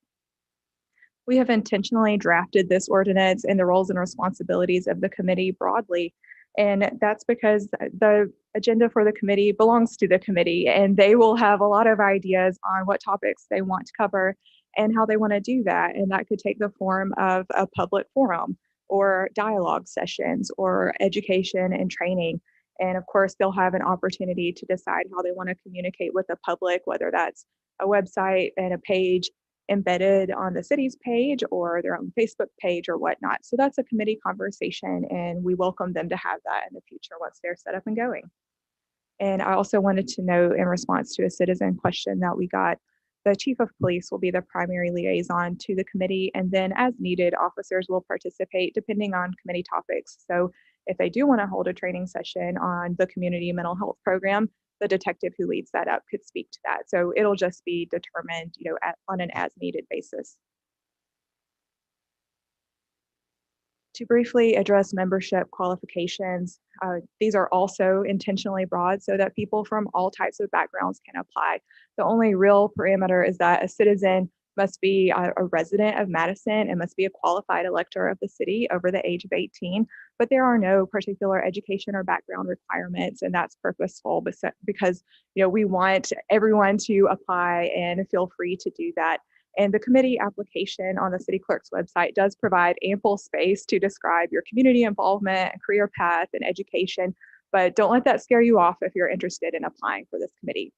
We have intentionally drafted this ordinance and the roles and responsibilities of the committee broadly. And that's because the agenda for the committee belongs to the committee, and they will have a lot of ideas on what topics they want to cover and how they want to do that. And that could take the form of a public forum or dialogue sessions or education and training. And of course, they'll have an opportunity to decide how they want to communicate with the public, whether that's a website and a page embedded on the city's page or their own Facebook page or whatnot. So that's a committee conversation, and we welcome them to have that in the future once they're set up and going. And I also wanted to note, in response to a citizen question that we got, the chief of police will be the primary liaison to the committee, and then as needed, officers will participate depending on committee topics. So if they do want to hold a training session on the community mental health program, the detective who leads that up could speak to that. So it'll just be determined, on an as needed basis. To briefly address membership qualifications, these are also intentionally broad so that people from all types of backgrounds can apply. The only real parameter is that a citizen must be a resident of Madison and must be a qualified elector of the city over the age of 18, but there are no particular education or background requirements, and that's purposeful because we want everyone to apply and feel free to do that. And the committee application on the city clerk's website does provide ample space to describe your community involvement, career path, and education, but don't let that scare you off if you're interested in applying for this committee.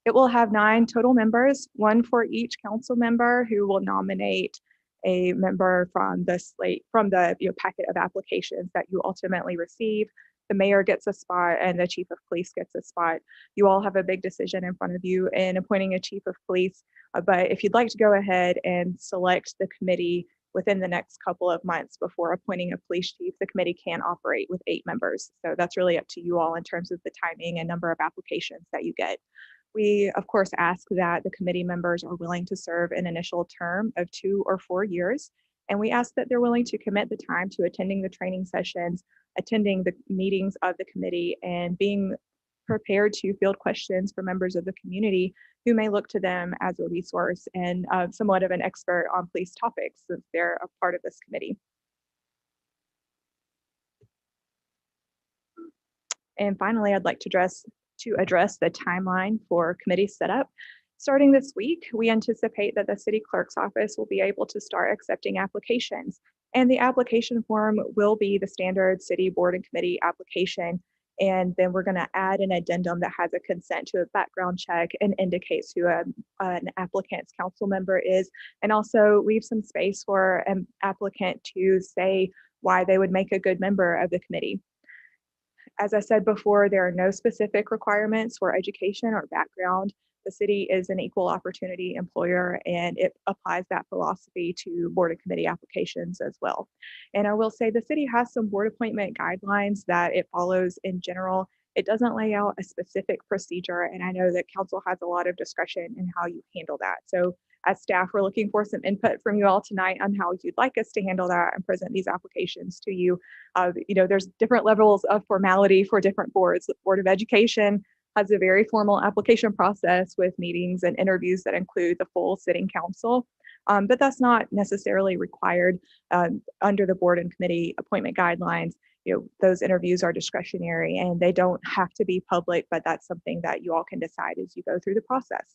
It will have 9 total members, 1 for each council member who will nominate a member from the slate, from the packet of applications that you ultimately receive. The mayor gets a spot and the chief of police gets a spot. You all have a big decision in front of you in appointing a chief of police, but if you'd like to go ahead and select the committee within the next couple of months before appointing a police chief, the committee can operate with 8 members. So that's really up to you all in terms of the timing and number of applications that you get. We, of course, ask that the committee members are willing to serve an initial term of 2 or 4 years, And we ask that they're willing to commit the time to attending the training sessions, attending the meetings of the committee, and being prepared to field questions for members of the community who may look to them as a resource and somewhat of an expert on police topics since they're a part of this committee. And finally, I'd like to address the timeline for committee setup. Starting this week, we anticipate that the city clerk's office will be able to start accepting applications. And the application form will be the standard city board and committee application. And then we're going to add an addendum that has a consent to a background check and indicates who an applicant's council member is, and also leave some space for an applicant to say why they would make a good member of the committee. As I said before, there are no specific requirements for education or background. The city is an equal opportunity employer, and it applies that philosophy to board and committee applications as well. And I will say the city has some board appointment guidelines that it follows in general. It doesn't lay out a specific procedure, and I know that council has a lot of discretion in how you handle that. So as staff, we're looking for some input from you all tonight on how you'd like us to handle that and present these applications to you. There's different levels of formality for different boards. The Board of Education has a very formal application process with meetings and interviews that include the full sitting council. But that's not necessarily required under the board and committee appointment guidelines. Those interviews are discretionary and they don't have to be public, but that's something that you all can decide as you go through the process.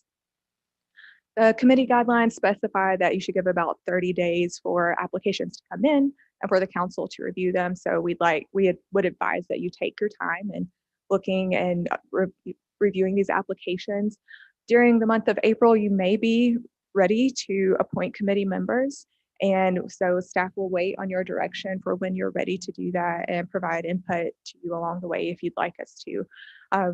The committee guidelines specify that you should give about 30 days for applications to come in and for the council to review them. So we would advise that you take your time and looking and reviewing these applications. During the month of April, you may be ready to appoint committee members. And so staff will wait on your direction for when you're ready to do that and provide input to you along the way if you'd like us to. I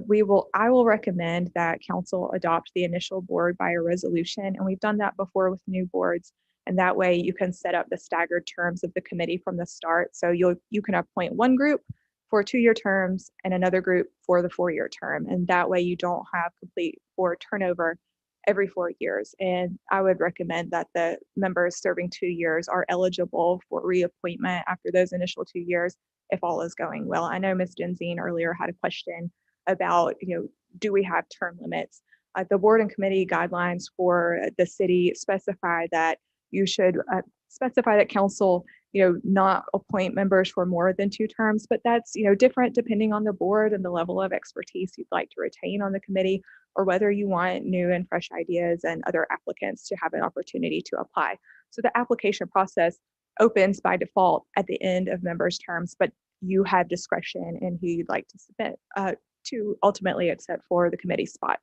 will recommend that council adopt the initial board by a resolution, and we've done that before with new boards. And that way you can set up the staggered terms of the committee from the start. So you can appoint one group for 2-year terms and another group for the 4-year term. And that way you don't have complete board turnover every 4 years. And I would recommend that the members serving 2 years are eligible for reappointment after those initial 2 years if all is going well. I know Ms. Denzine earlier had a question about, do we have term limits? The board and committee guidelines for the city specify that you should specify that council not appoint members for more than 2 terms, but that's different depending on the board and the level of expertise you'd like to retain on the committee, or whether you want new and fresh ideas and other applicants to have an opportunity to apply. So the application process opens by default at the end of members' terms, but you have discretion in who you'd like to submit to ultimately accept for the committee spot.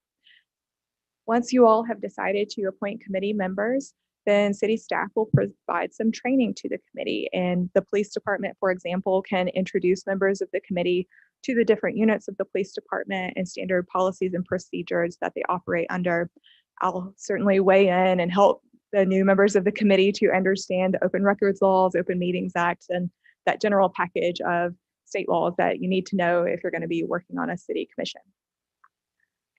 Once you all have decided to appoint committee members, then city staff will provide some training to the committee. And the police department, for example, can introduce members of the committee to the different units of the police department and standard policies and procedures that they operate under. I'll certainly weigh in and help the new members of the committee to understand the Open Records Laws, Open Meetings Act, and that general package of state laws that you need to know if you're going to be working on a city commission.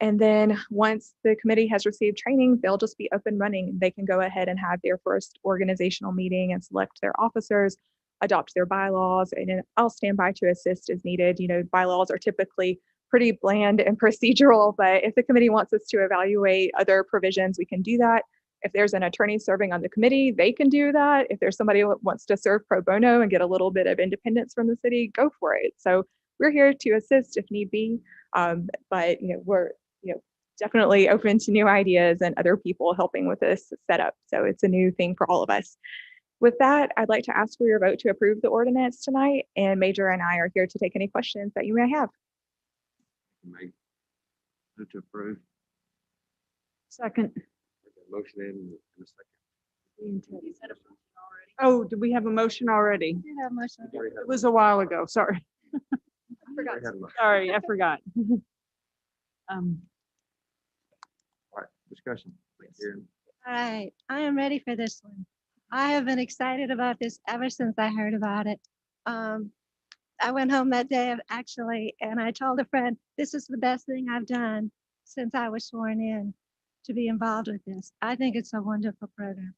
And then once the committee has received training, they'll just be up and running. They can go ahead and have their first organizational meeting and select their officers, adopt their bylaws, and I'll stand by to assist as needed. Bylaws are typically pretty bland and procedural, but if the committee wants us to evaluate other provisions, we can do that. If there's an attorney serving on the committee, they can do that. If there's somebody who wants to serve pro bono and get a little bit of independence from the city, go for it. So we're here to assist if need be, but we're definitely open to new ideas and other people helping with this setup. So it's a new thing for all of us. With that, I'd like to ask for your vote to approve the ordinance tonight, and Major and I are here to take any questions that you may have. Move to approve. Second. Motion in a second. Oh, did we have a motion already? We have a motion. It was a while ago, sorry. I forgot. Sorry, I forgot. All right, discussion. All right, I am ready for this one. I have been excited about this ever since I heard about it. I went home that day actually, and I told a friend, this is the best thing I've done since I was sworn in to be involved with this. I think it's a wonderful program.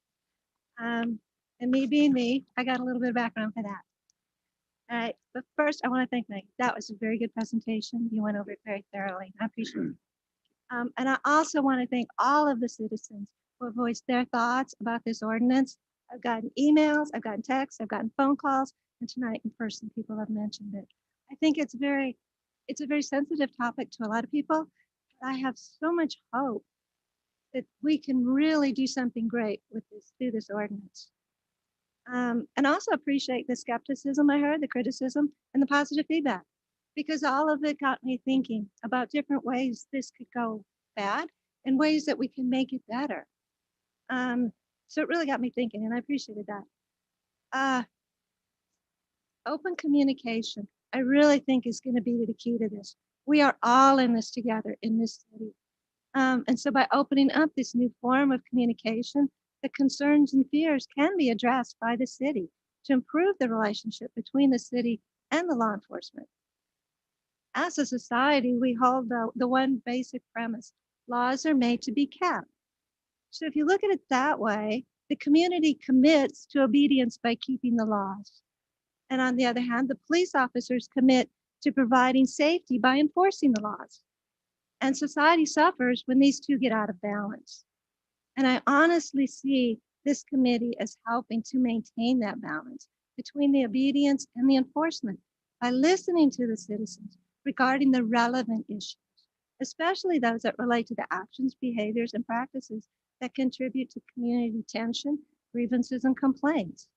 And me being me, I got a little bit of background for that. All right, but first I want to thank Meg. That was a very good presentation. You went over it very thoroughly. I appreciate it. And I also want to thank all of the citizens who have voiced their thoughts about this ordinance. I've gotten emails, I've gotten texts, I've gotten phone calls, and tonight in person, people have mentioned it. I think it's a very sensitive topic to a lot of people. But I have so much hope that we can really do something great with this through this ordinance. And also appreciate the skepticism I heard, the criticism, and the positive feedback, because all of it got me thinking about different ways this could go bad and ways that we can make it better. So it really got me thinking, and I appreciated that. Open communication, I really think is going to be the key to this. We are all in this together in this city. And so by opening up this new form of communication, the concerns and fears can be addressed by the city to improve the relationship between the city and the law enforcement. As a society, we hold the one basic premise: laws are made to be kept. So if you look at it that way, the community commits to obedience by keeping the laws. And on the other hand, the police officers commit to providing safety by enforcing the laws. And society suffers when these two get out of balance. And I honestly see this committee as helping to maintain that balance between the obedience and the enforcement by listening to the citizens regarding the relevant issues, especially those that relate to the actions, behaviors, and practices that contribute to community tension, grievances, and complaints.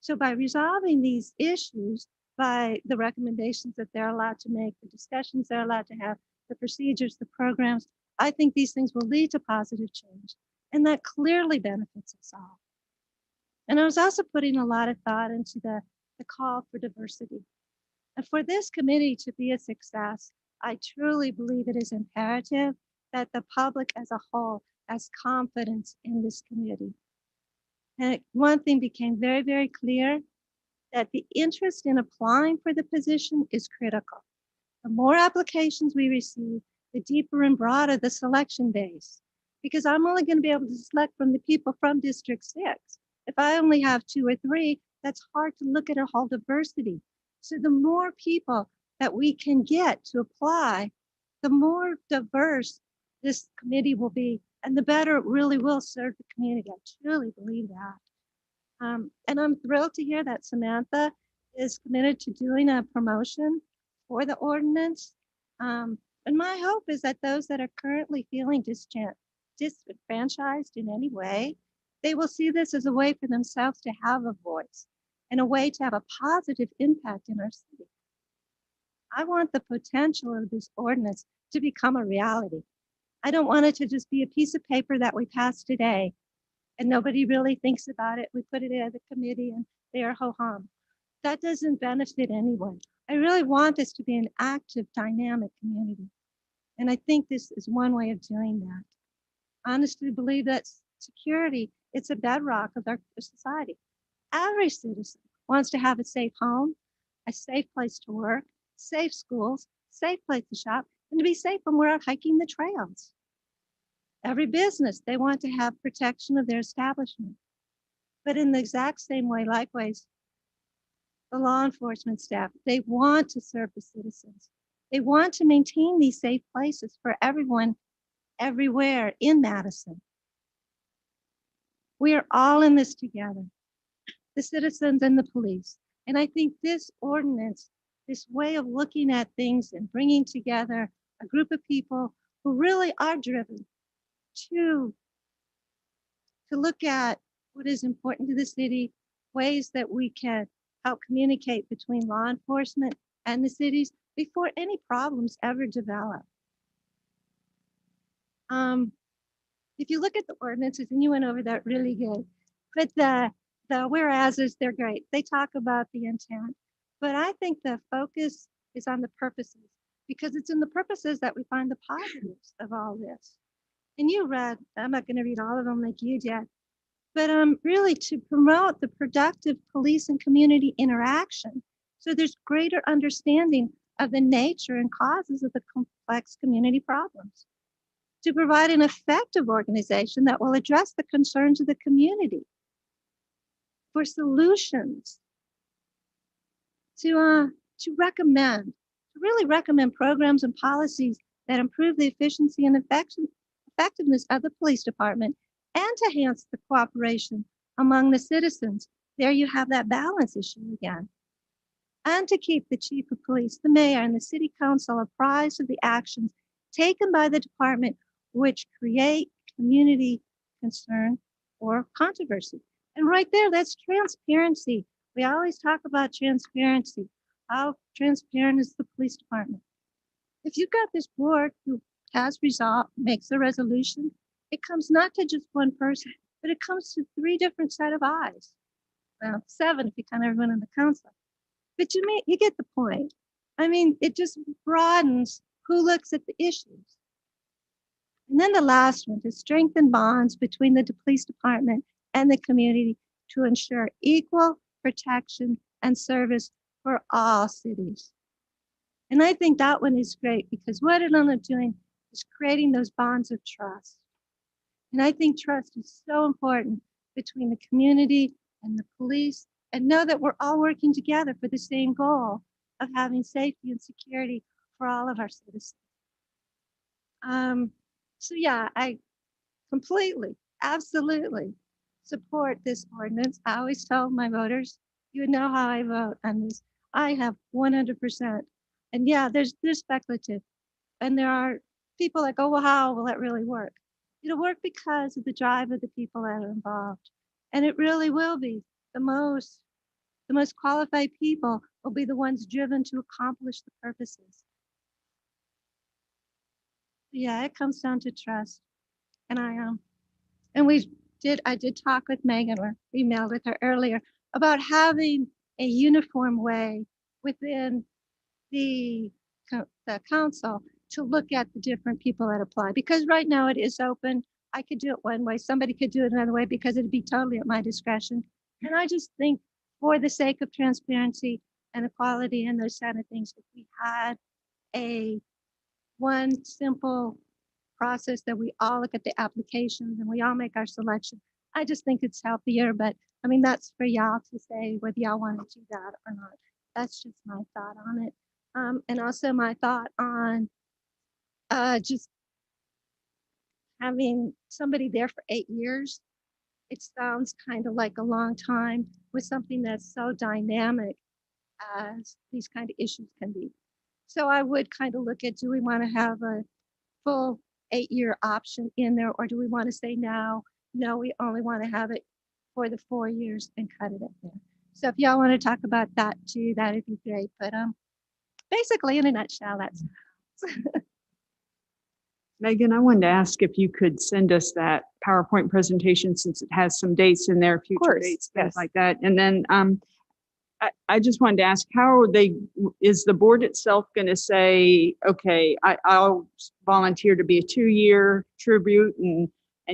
So by resolving these issues, by the recommendations that they're allowed to make, the discussions they're allowed to have, the procedures, the programs, I think these things will lead to positive change. And that clearly benefits us all. And I was also putting a lot of thought into the call for diversity. And for this committee to be a success, I truly believe it is imperative that the public as a whole has confidence in this committee. And one thing became very, very clear, that the interest in applying for the position is critical. The more applications we receive, the deeper and broader the selection base. Because I'm only going to be able to select from the people from District 6. If I only have 2 or 3, that's hard to look at a whole diversity. So the more people that we can get to apply, the more diverse this committee will be, and the better it really will serve the community. I truly believe that. And I'm thrilled to hear that Samantha is committed to doing a promotion for the ordinance. And my hope is that those that are currently feeling disenfranchised in any way, they will see this as a way for themselves to have a voice and a way to have a positive impact in our city. I want the potential of this ordinance to become a reality. I don't want it to just be a piece of paper that we pass today and nobody really thinks about it. We put it in the committee and they are ho-hum. That doesn't benefit anyone. I really want this to be an active, dynamic community. And I think this is one way of doing that. I honestly believe that security, it's a bedrock of our society. Every citizen wants to have a safe home, a safe place to work, safe schools, safe place to shop, and to be safe when we're out hiking the trails. Every business, they want to have protection of their establishment. But in the exact same way, likewise, the law enforcement staff, they want to serve the citizens. They want to maintain these safe places for everyone, everywhere in Madison. We are all in this together, the citizens and the police. And I think this ordinance, this way of looking at things and bringing together a group of people who really are driven to look at what is important to the city, ways that we can help communicate between law enforcement and the cities before any problems ever develop. If you look at the ordinances, and you went over that really good, but the whereases, they're great. They talk about the intent, but I think the focus is on the purposes, because it's in the purposes that we find the positives of all this. And you read, I'm not going to read all of them like you did, but really to promote the productive police and community interaction. So there's greater understanding of the nature and causes of the complex community problems. To provide an effective organization that will address the concerns of the community. for solutions, to really recommend programs and policies that improve the efficiency and effectiveness of the police department and to enhance the cooperation among the citizens. There you have that balance issue again. And to keep the chief of police, the mayor, and the city council apprised of the actions taken by the department which create community concern or controversy. And right there, that's transparency. We always talk about transparency. How transparent is the police department? If you've got this board who has resolved, makes a resolution, it comes not to just one person, but it comes to 3 different set of eyes. Well, 7 if you count everyone in the council. But you get the point. I mean, it just broadens who looks at the issues. And then the last one, to strengthen bonds between the police department and the community to ensure equal protection and service for all cities. And I think that one is great because what it ended up doing is creating those bonds of trust. And I think trust is so important between the community and the police, and know that we're all working together for the same goal of having safety and security for all of our citizens. So yeah, I completely, absolutely support this ordinance. I always tell my voters, you would know how I vote on this. I have 100%. And yeah, there's speculative. And there are people that go, well, how will that really work? It'll work because of the drive of the people that are involved. And it really will be. The most qualified people will be the ones driven to accomplish the purposes. Yeah, it comes down to trust. And I did talk with Megan, or emailed with her earlier, about having a uniform way within the council to look at the different people that apply. Because right now it is open. I could do it one way, somebody could do it another way, because it'd be totally at my discretion. And I just think for the sake of transparency and equality and those kind of things, if we had one simple process that we all look at the applications and we all make our selection, I just think it's healthier. But I mean, that's for y'all to say whether y'all want to do that or not. That's just my thought on it. And also my thought on just having somebody there for 8 years. It sounds kind of like a long time with something that's so dynamic as these kind of issues can be. So I would kind of look at, do we want to have a full 8-year option in there, or do we want to say no, we only want to have it for the 4 years and cut it at there? So if y'all want to talk about that too, that'd be great. But basically, in a nutshell, that's Megan, I wanted to ask if you could send us that PowerPoint presentation, since it has some dates in there, future dates, things like that. And then I just wanted to ask, is the board itself going to say, okay, I'll volunteer to be a 2-year tribute and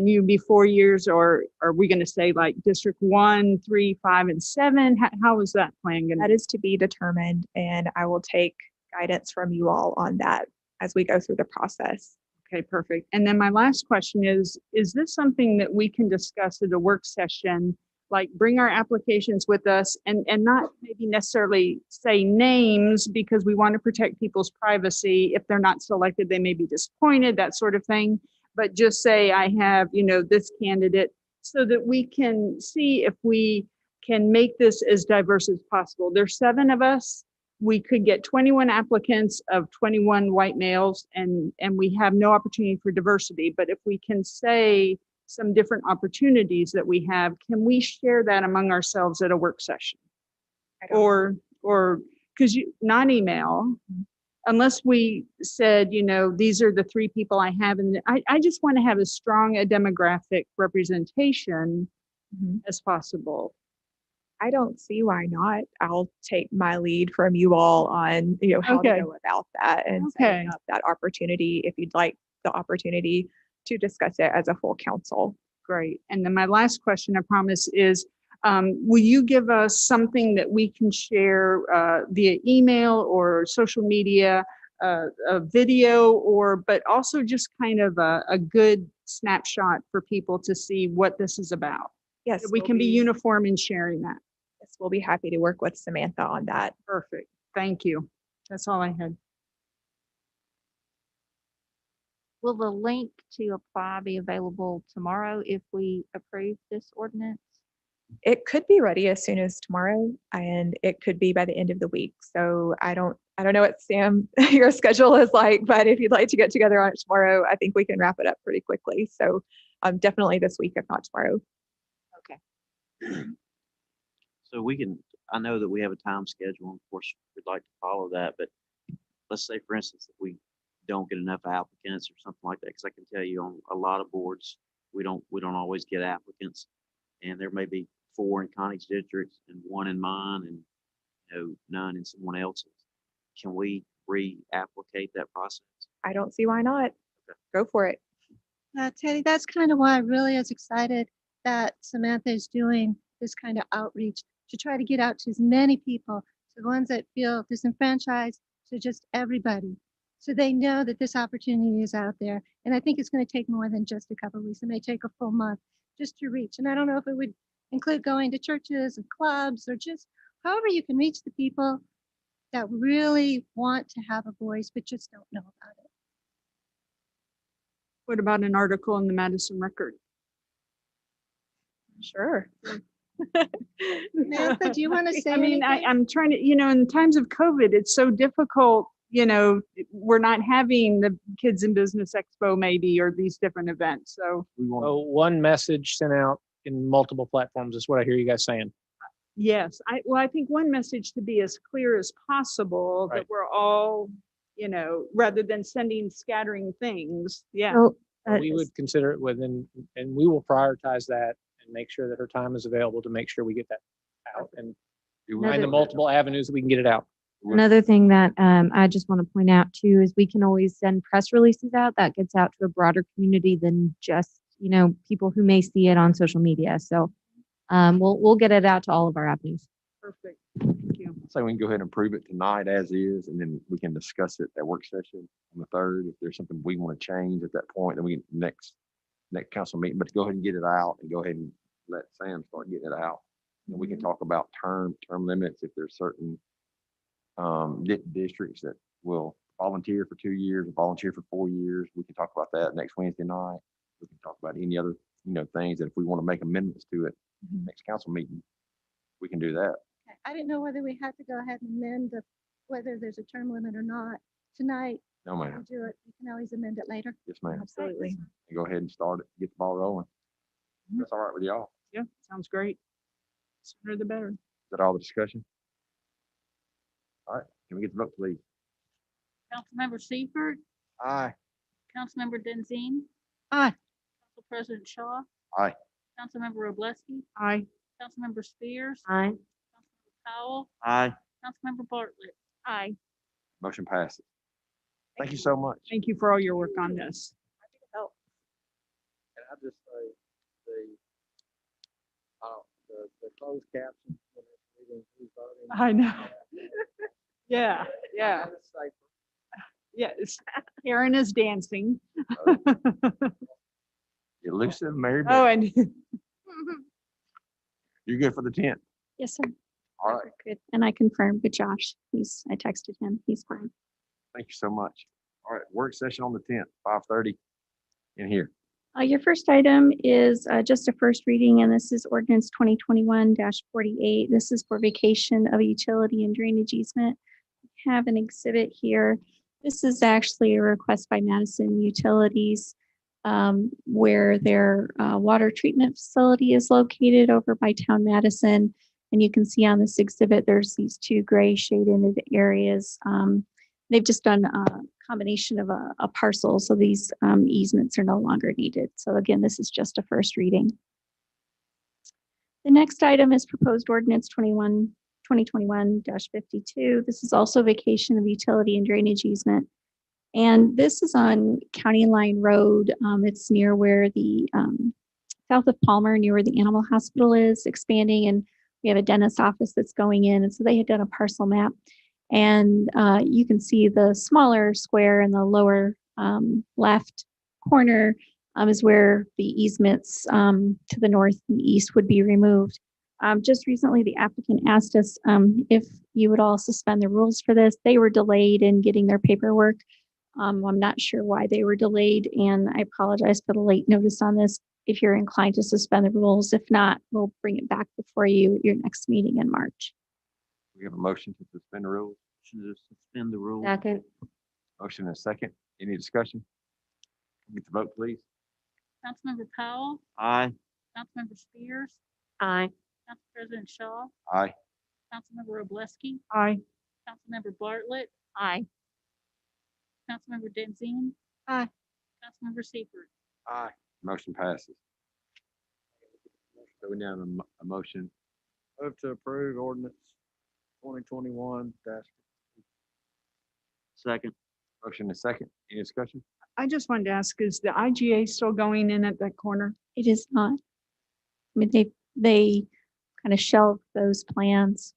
you be 4 years, or are we going to say like District 1, 3, 5, and 7? How is that plan going to? That is to be determined, and I will take guidance from you all on that as we go through the process. Okay, perfect. And then my last question is this something that we can discuss at a work session, like bring our applications with us and not maybe necessarily say names, because we want to protect people's privacy. If they're not selected, they may be disappointed, that sort of thing. But just say, I have, this candidate, so that we can see if we can make this as diverse as possible. There's 7 of us. We could get 21 applicants of 21 white males, and we have no opportunity for diversity. But if we can say some different opportunities that we have, can we share that among ourselves at a work session? Or because not email, unless we said, these are the 3 people I have. And I just want to have as strong a demographic representation as possible. I don't see why not. I'll take my lead from you all on, how to go about that and setting up that opportunity if you'd like the opportunity to discuss it as a full council. Great. And then my last question, I promise, is will you give us something that we can share via email or social media, a video, but also just kind of a good snapshot for people to see what this is about? Yes. that we we'll can be uniform in sharing that. Yes, we'll be happy to work with Samantha on that. Perfect. Thank you. That's all I had. Will the link to apply be available tomorrow if we approve this ordinance? It could be ready as soon as tomorrow, and it could be by the end of the week. So I don't know what Sam, your schedule is like, but if you'd like to get together on it tomorrow, I think we can wrap it up pretty quickly. So definitely this week, if not tomorrow. Okay. So we can, I know that we have a time schedule, and of course, we'd like to follow that, but let's say, for instance, that we don't get enough applicants or something like that, because I can tell you on a lot of boards, we don't always get applicants, and there may be 4 in Connie's district and 1 in mine, and none in someone else's. Can we re-applicate that process? I don't see why not. Go for it. Teddy, that's kind of why I really was excited that Samantha is doing this kind of outreach to try to get out to as many people, to the ones that feel disenfranchised, to just everybody. So they know that this opportunity is out there. And I think it's going to take more than just a couple of weeks. It may take a full month just to reach. And I don't know if it would include going to churches and clubs or just however you can reach the people that really want to have a voice but just don't know about it. What about an article in the Madison Record? Sure. Samantha, do you want to say I mean, anything? I'm trying to, in times of COVID, it's so difficult, we're not having the Kids in Business Expo maybe, or these different events. So So one message sent out in multiple platforms is what I hear you guys saying. yes, I think one message to be as clear as possible that Right. we're all, rather than sending scattering things. Yeah. So, We would consider it within, and we will prioritize that and make sure that her time is available to make sure we get that out and find the multiple avenues that we can get it out. another thing that I just want to point out too is we can always send press releases out that gets out to a broader community than just, people who may see it on social media. So we'll get it out to all of our avenues. Perfect. Thank you. So we can go ahead and approve it tonight as is, and then we can discuss it at work session on the 3rd. If there's something we want to change at that point, then we can next council meeting, but to go ahead and get it out and go ahead and let Sam start getting it out. And we can talk about term limits if there's certain districts that will volunteer for 2 years or volunteer for 4 years. We can talk about that next Wednesday night. We can talk about any other, things that if we want to make amendments to it, next council meeting, we can do that. I didn't know whether we had to go ahead and amend whether there's a term limit or not tonight. No, ma'am. We'll do it. You can always amend it later. Yes, ma'am. Absolutely. And go ahead and start it, get the ball rolling. That's all right with y'all. Yeah, sounds great. Sooner the better. Is that all the discussion? All right, can we get the vote, please? Councilmember Seifert, Aye. Councilmember Denzine, Aye. Council President Shaw, Aye. Councilmember Robleski, Aye. Councilmember Spears, Aye. Councilmember Powell, Aye. Councilmember Bartlett. Aye. Motion passes. Thank you so much. Thank you for all your work on this. And I just say the closed caption. when it's reading who's voting. I know. Yeah, yeah. It's safer. Yes. Karen is dancing. Elusive Mary Oh, Beth. and You're good for the 10th. Yes, sir. All right. Good. And I confirmed with Josh. I texted him. He's fine. Thank you so much. All right, work session on the 10th, 5:30 in here. Your first item is just a first reading, and this is ordinance 2021-48. This is for vacation of a utility and drainage easement. We have an exhibit here. This is actually a request by Madison Utilities, where their water treatment facility is located over by Town Madison. And you can see on this exhibit, there's these 2 gray shaded areas. They've just done a combination of a parcel, so these easements are no longer needed. So again, this is just a first reading. The next item is proposed ordinance 2021-52. This is also vacation of utility and drainage easement. And this is on County Line Road. It's near where the south of Palmer, near where the animal hospital is expanding. And we have a dentist office that's going in. And so they had done a parcel map. And you can see the smaller square in the lower left corner is where the easements to the north and east would be removed. Just recently, the applicant asked us if you would all suspend the rules for this. They were delayed in getting their paperwork. I'm not sure why they were delayed, and I apologize for the late notice on this. If you're inclined to suspend the rules, if not, we'll bring it back before you at your next meeting in March. We have a motion to suspend the rules. Should suspend the rule. Second. Motion and a second. Any discussion? Get the vote, please. Councilmember Powell, Aye. Councilmember Spears, Aye. Council President Shaw, Aye. Councilmember Obleski, Aye. Councilmember Bartlett, Aye. Councilmember Denzine, Aye. Councilmember Seifert. Aye. Motion passes. Going down a motion. Move to approve ordinance 2021 dash. Second. Motion and a second. Any discussion? I just wanted to ask, is the IGA still going in at that corner? It is not. I mean, they kind of shelved those plans,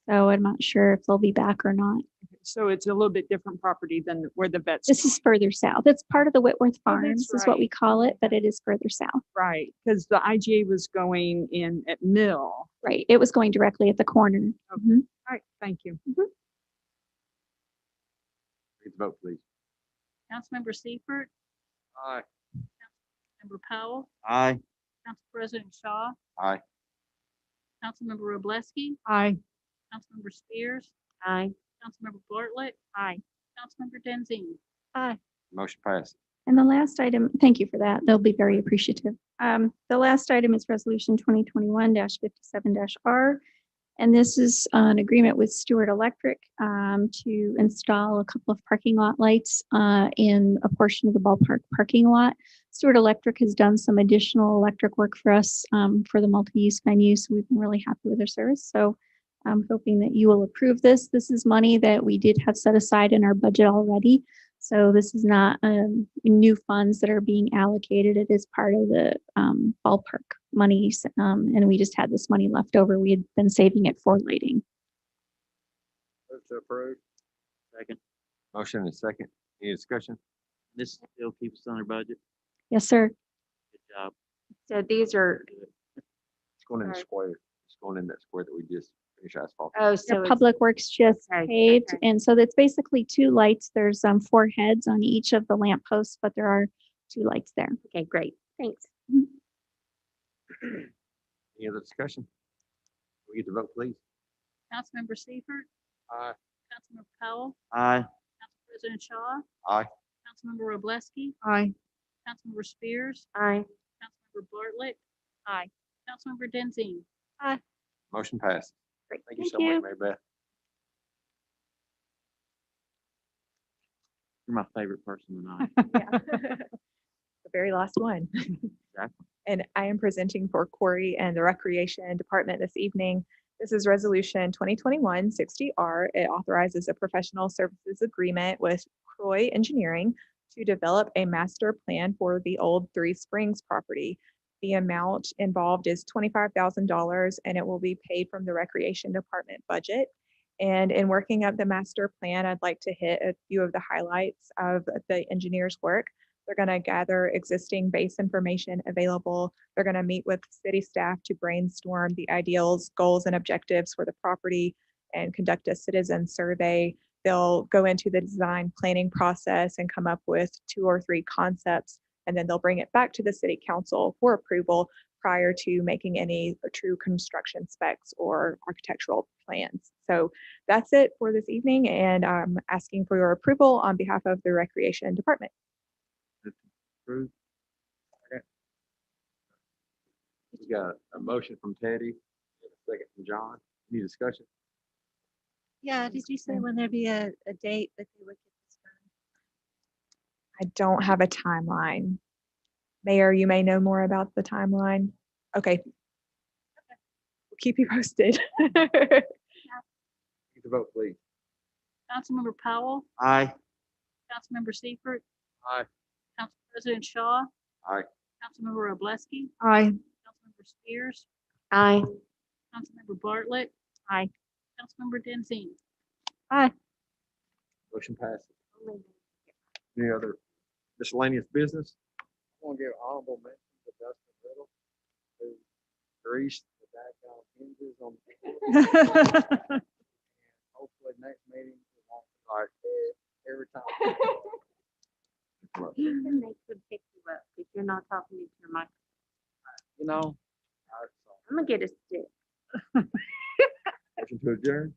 so I'm not sure if they'll be back or not. So it's a little bit different property than where the vets. This is further south. It's part of the Whitworth Oh, that's Farms is what we right. call it, but it is further south. Right, because the IGA was going in at Mill. Right. It was going directly at the corner. Mhm. All right, thank you. Get the vote, please. Councilmember Seifert, Aye. Member Powell, Aye. Council President Shaw, Aye. Councilmember Obleski, Aye. Councilmember Spears, Aye. Councilmember Bartlett, Aye. Councilmember Denzine. Aye. Motion passes. And the last item, thank you for that. They'll be very appreciative. The last item is resolution 2021-57-R. And this is an agreement with Stewart Electric to install a couple of parking lot lights in a portion of the ballpark parking lot. Stewart Electric has done some additional electric work for us for the multi-use venue, so we've been really happy with their service. So I'm hoping that you will approve this. This is money that we did have set aside in our budget already. So this is not new funds that are being allocated. It is part of the ballpark monies, and we just had this money left over. We had been saving it for lighting. Move to approve. Second. Motion and a second. Any discussion? This still keeps us under budget. Yes, sir. Good job. So these are, It's going in the Sorry. square. It's going in that square that we just finished asphalt. oh, The so it's, Public Works just Okay, paved, okay. and so that's basically two lights. There's 4 heads on each of the lamp posts, but there are 2 lights there. okay, great. Thanks. Any other discussion? We get the vote, please. Councilmember Seifert, Aye. Councilmember Powell, Aye. Council President Shaw, Aye. Councilmember Obleski, Aye. Councilmember Spears, Aye. Councilmember Bartlett, Aye. Councilmember Denzine. Motion passed. Great. Thank you so much, Mary Beth. You're my favorite person tonight. The very last one. Exactly. And I am presenting for Corey and the Recreation Department this evening. This is Resolution 2021-60R. It authorizes a professional services agreement with Croy Engineering to develop a master plan for the old Three Springs property. The amount involved is $25,000, and it will be paid from the Recreation Department budget. And in working up the master plan, I'd like to hit a few of the highlights of the engineer's work. They're going to gather existing base information available. They're going to meet with city staff to brainstorm the ideals, goals, and objectives for the property and conduct a citizen survey. They'll go into the design planning process and come up with 2 or 3 concepts, and then they'll bring it back to the city council for approval prior to making any true construction specs or architectural plans. So that's it for this evening, and I'm asking for your approval on behalf of the Recreation Department. Approved. Okay. We got a motion from Teddy and a second from John. Any discussion? Yeah, did you say when there be a date that they would get this done? I don't have a timeline. Mayor, you may know more about the timeline. Okay. We'll keep you posted. Get the vote, please. Councilmember Powell, Aye. Councilmember Seifert, Aye. Council President Shaw, Aye. Councilmember Obleski, Aye. Councilmember Spears, Aye. Councilmember Bartlett, Aye. Councilmember Denzine. Motion passes. Any other miscellaneous business? want to give honorable mention to Dustin Little, who greased the daggone hinges on the door. Hopefully next meeting, we won't be like every time. You can make them pick you up if you're not talking into your mic. You know, I'm gonna get a stick. Motion to adjourn.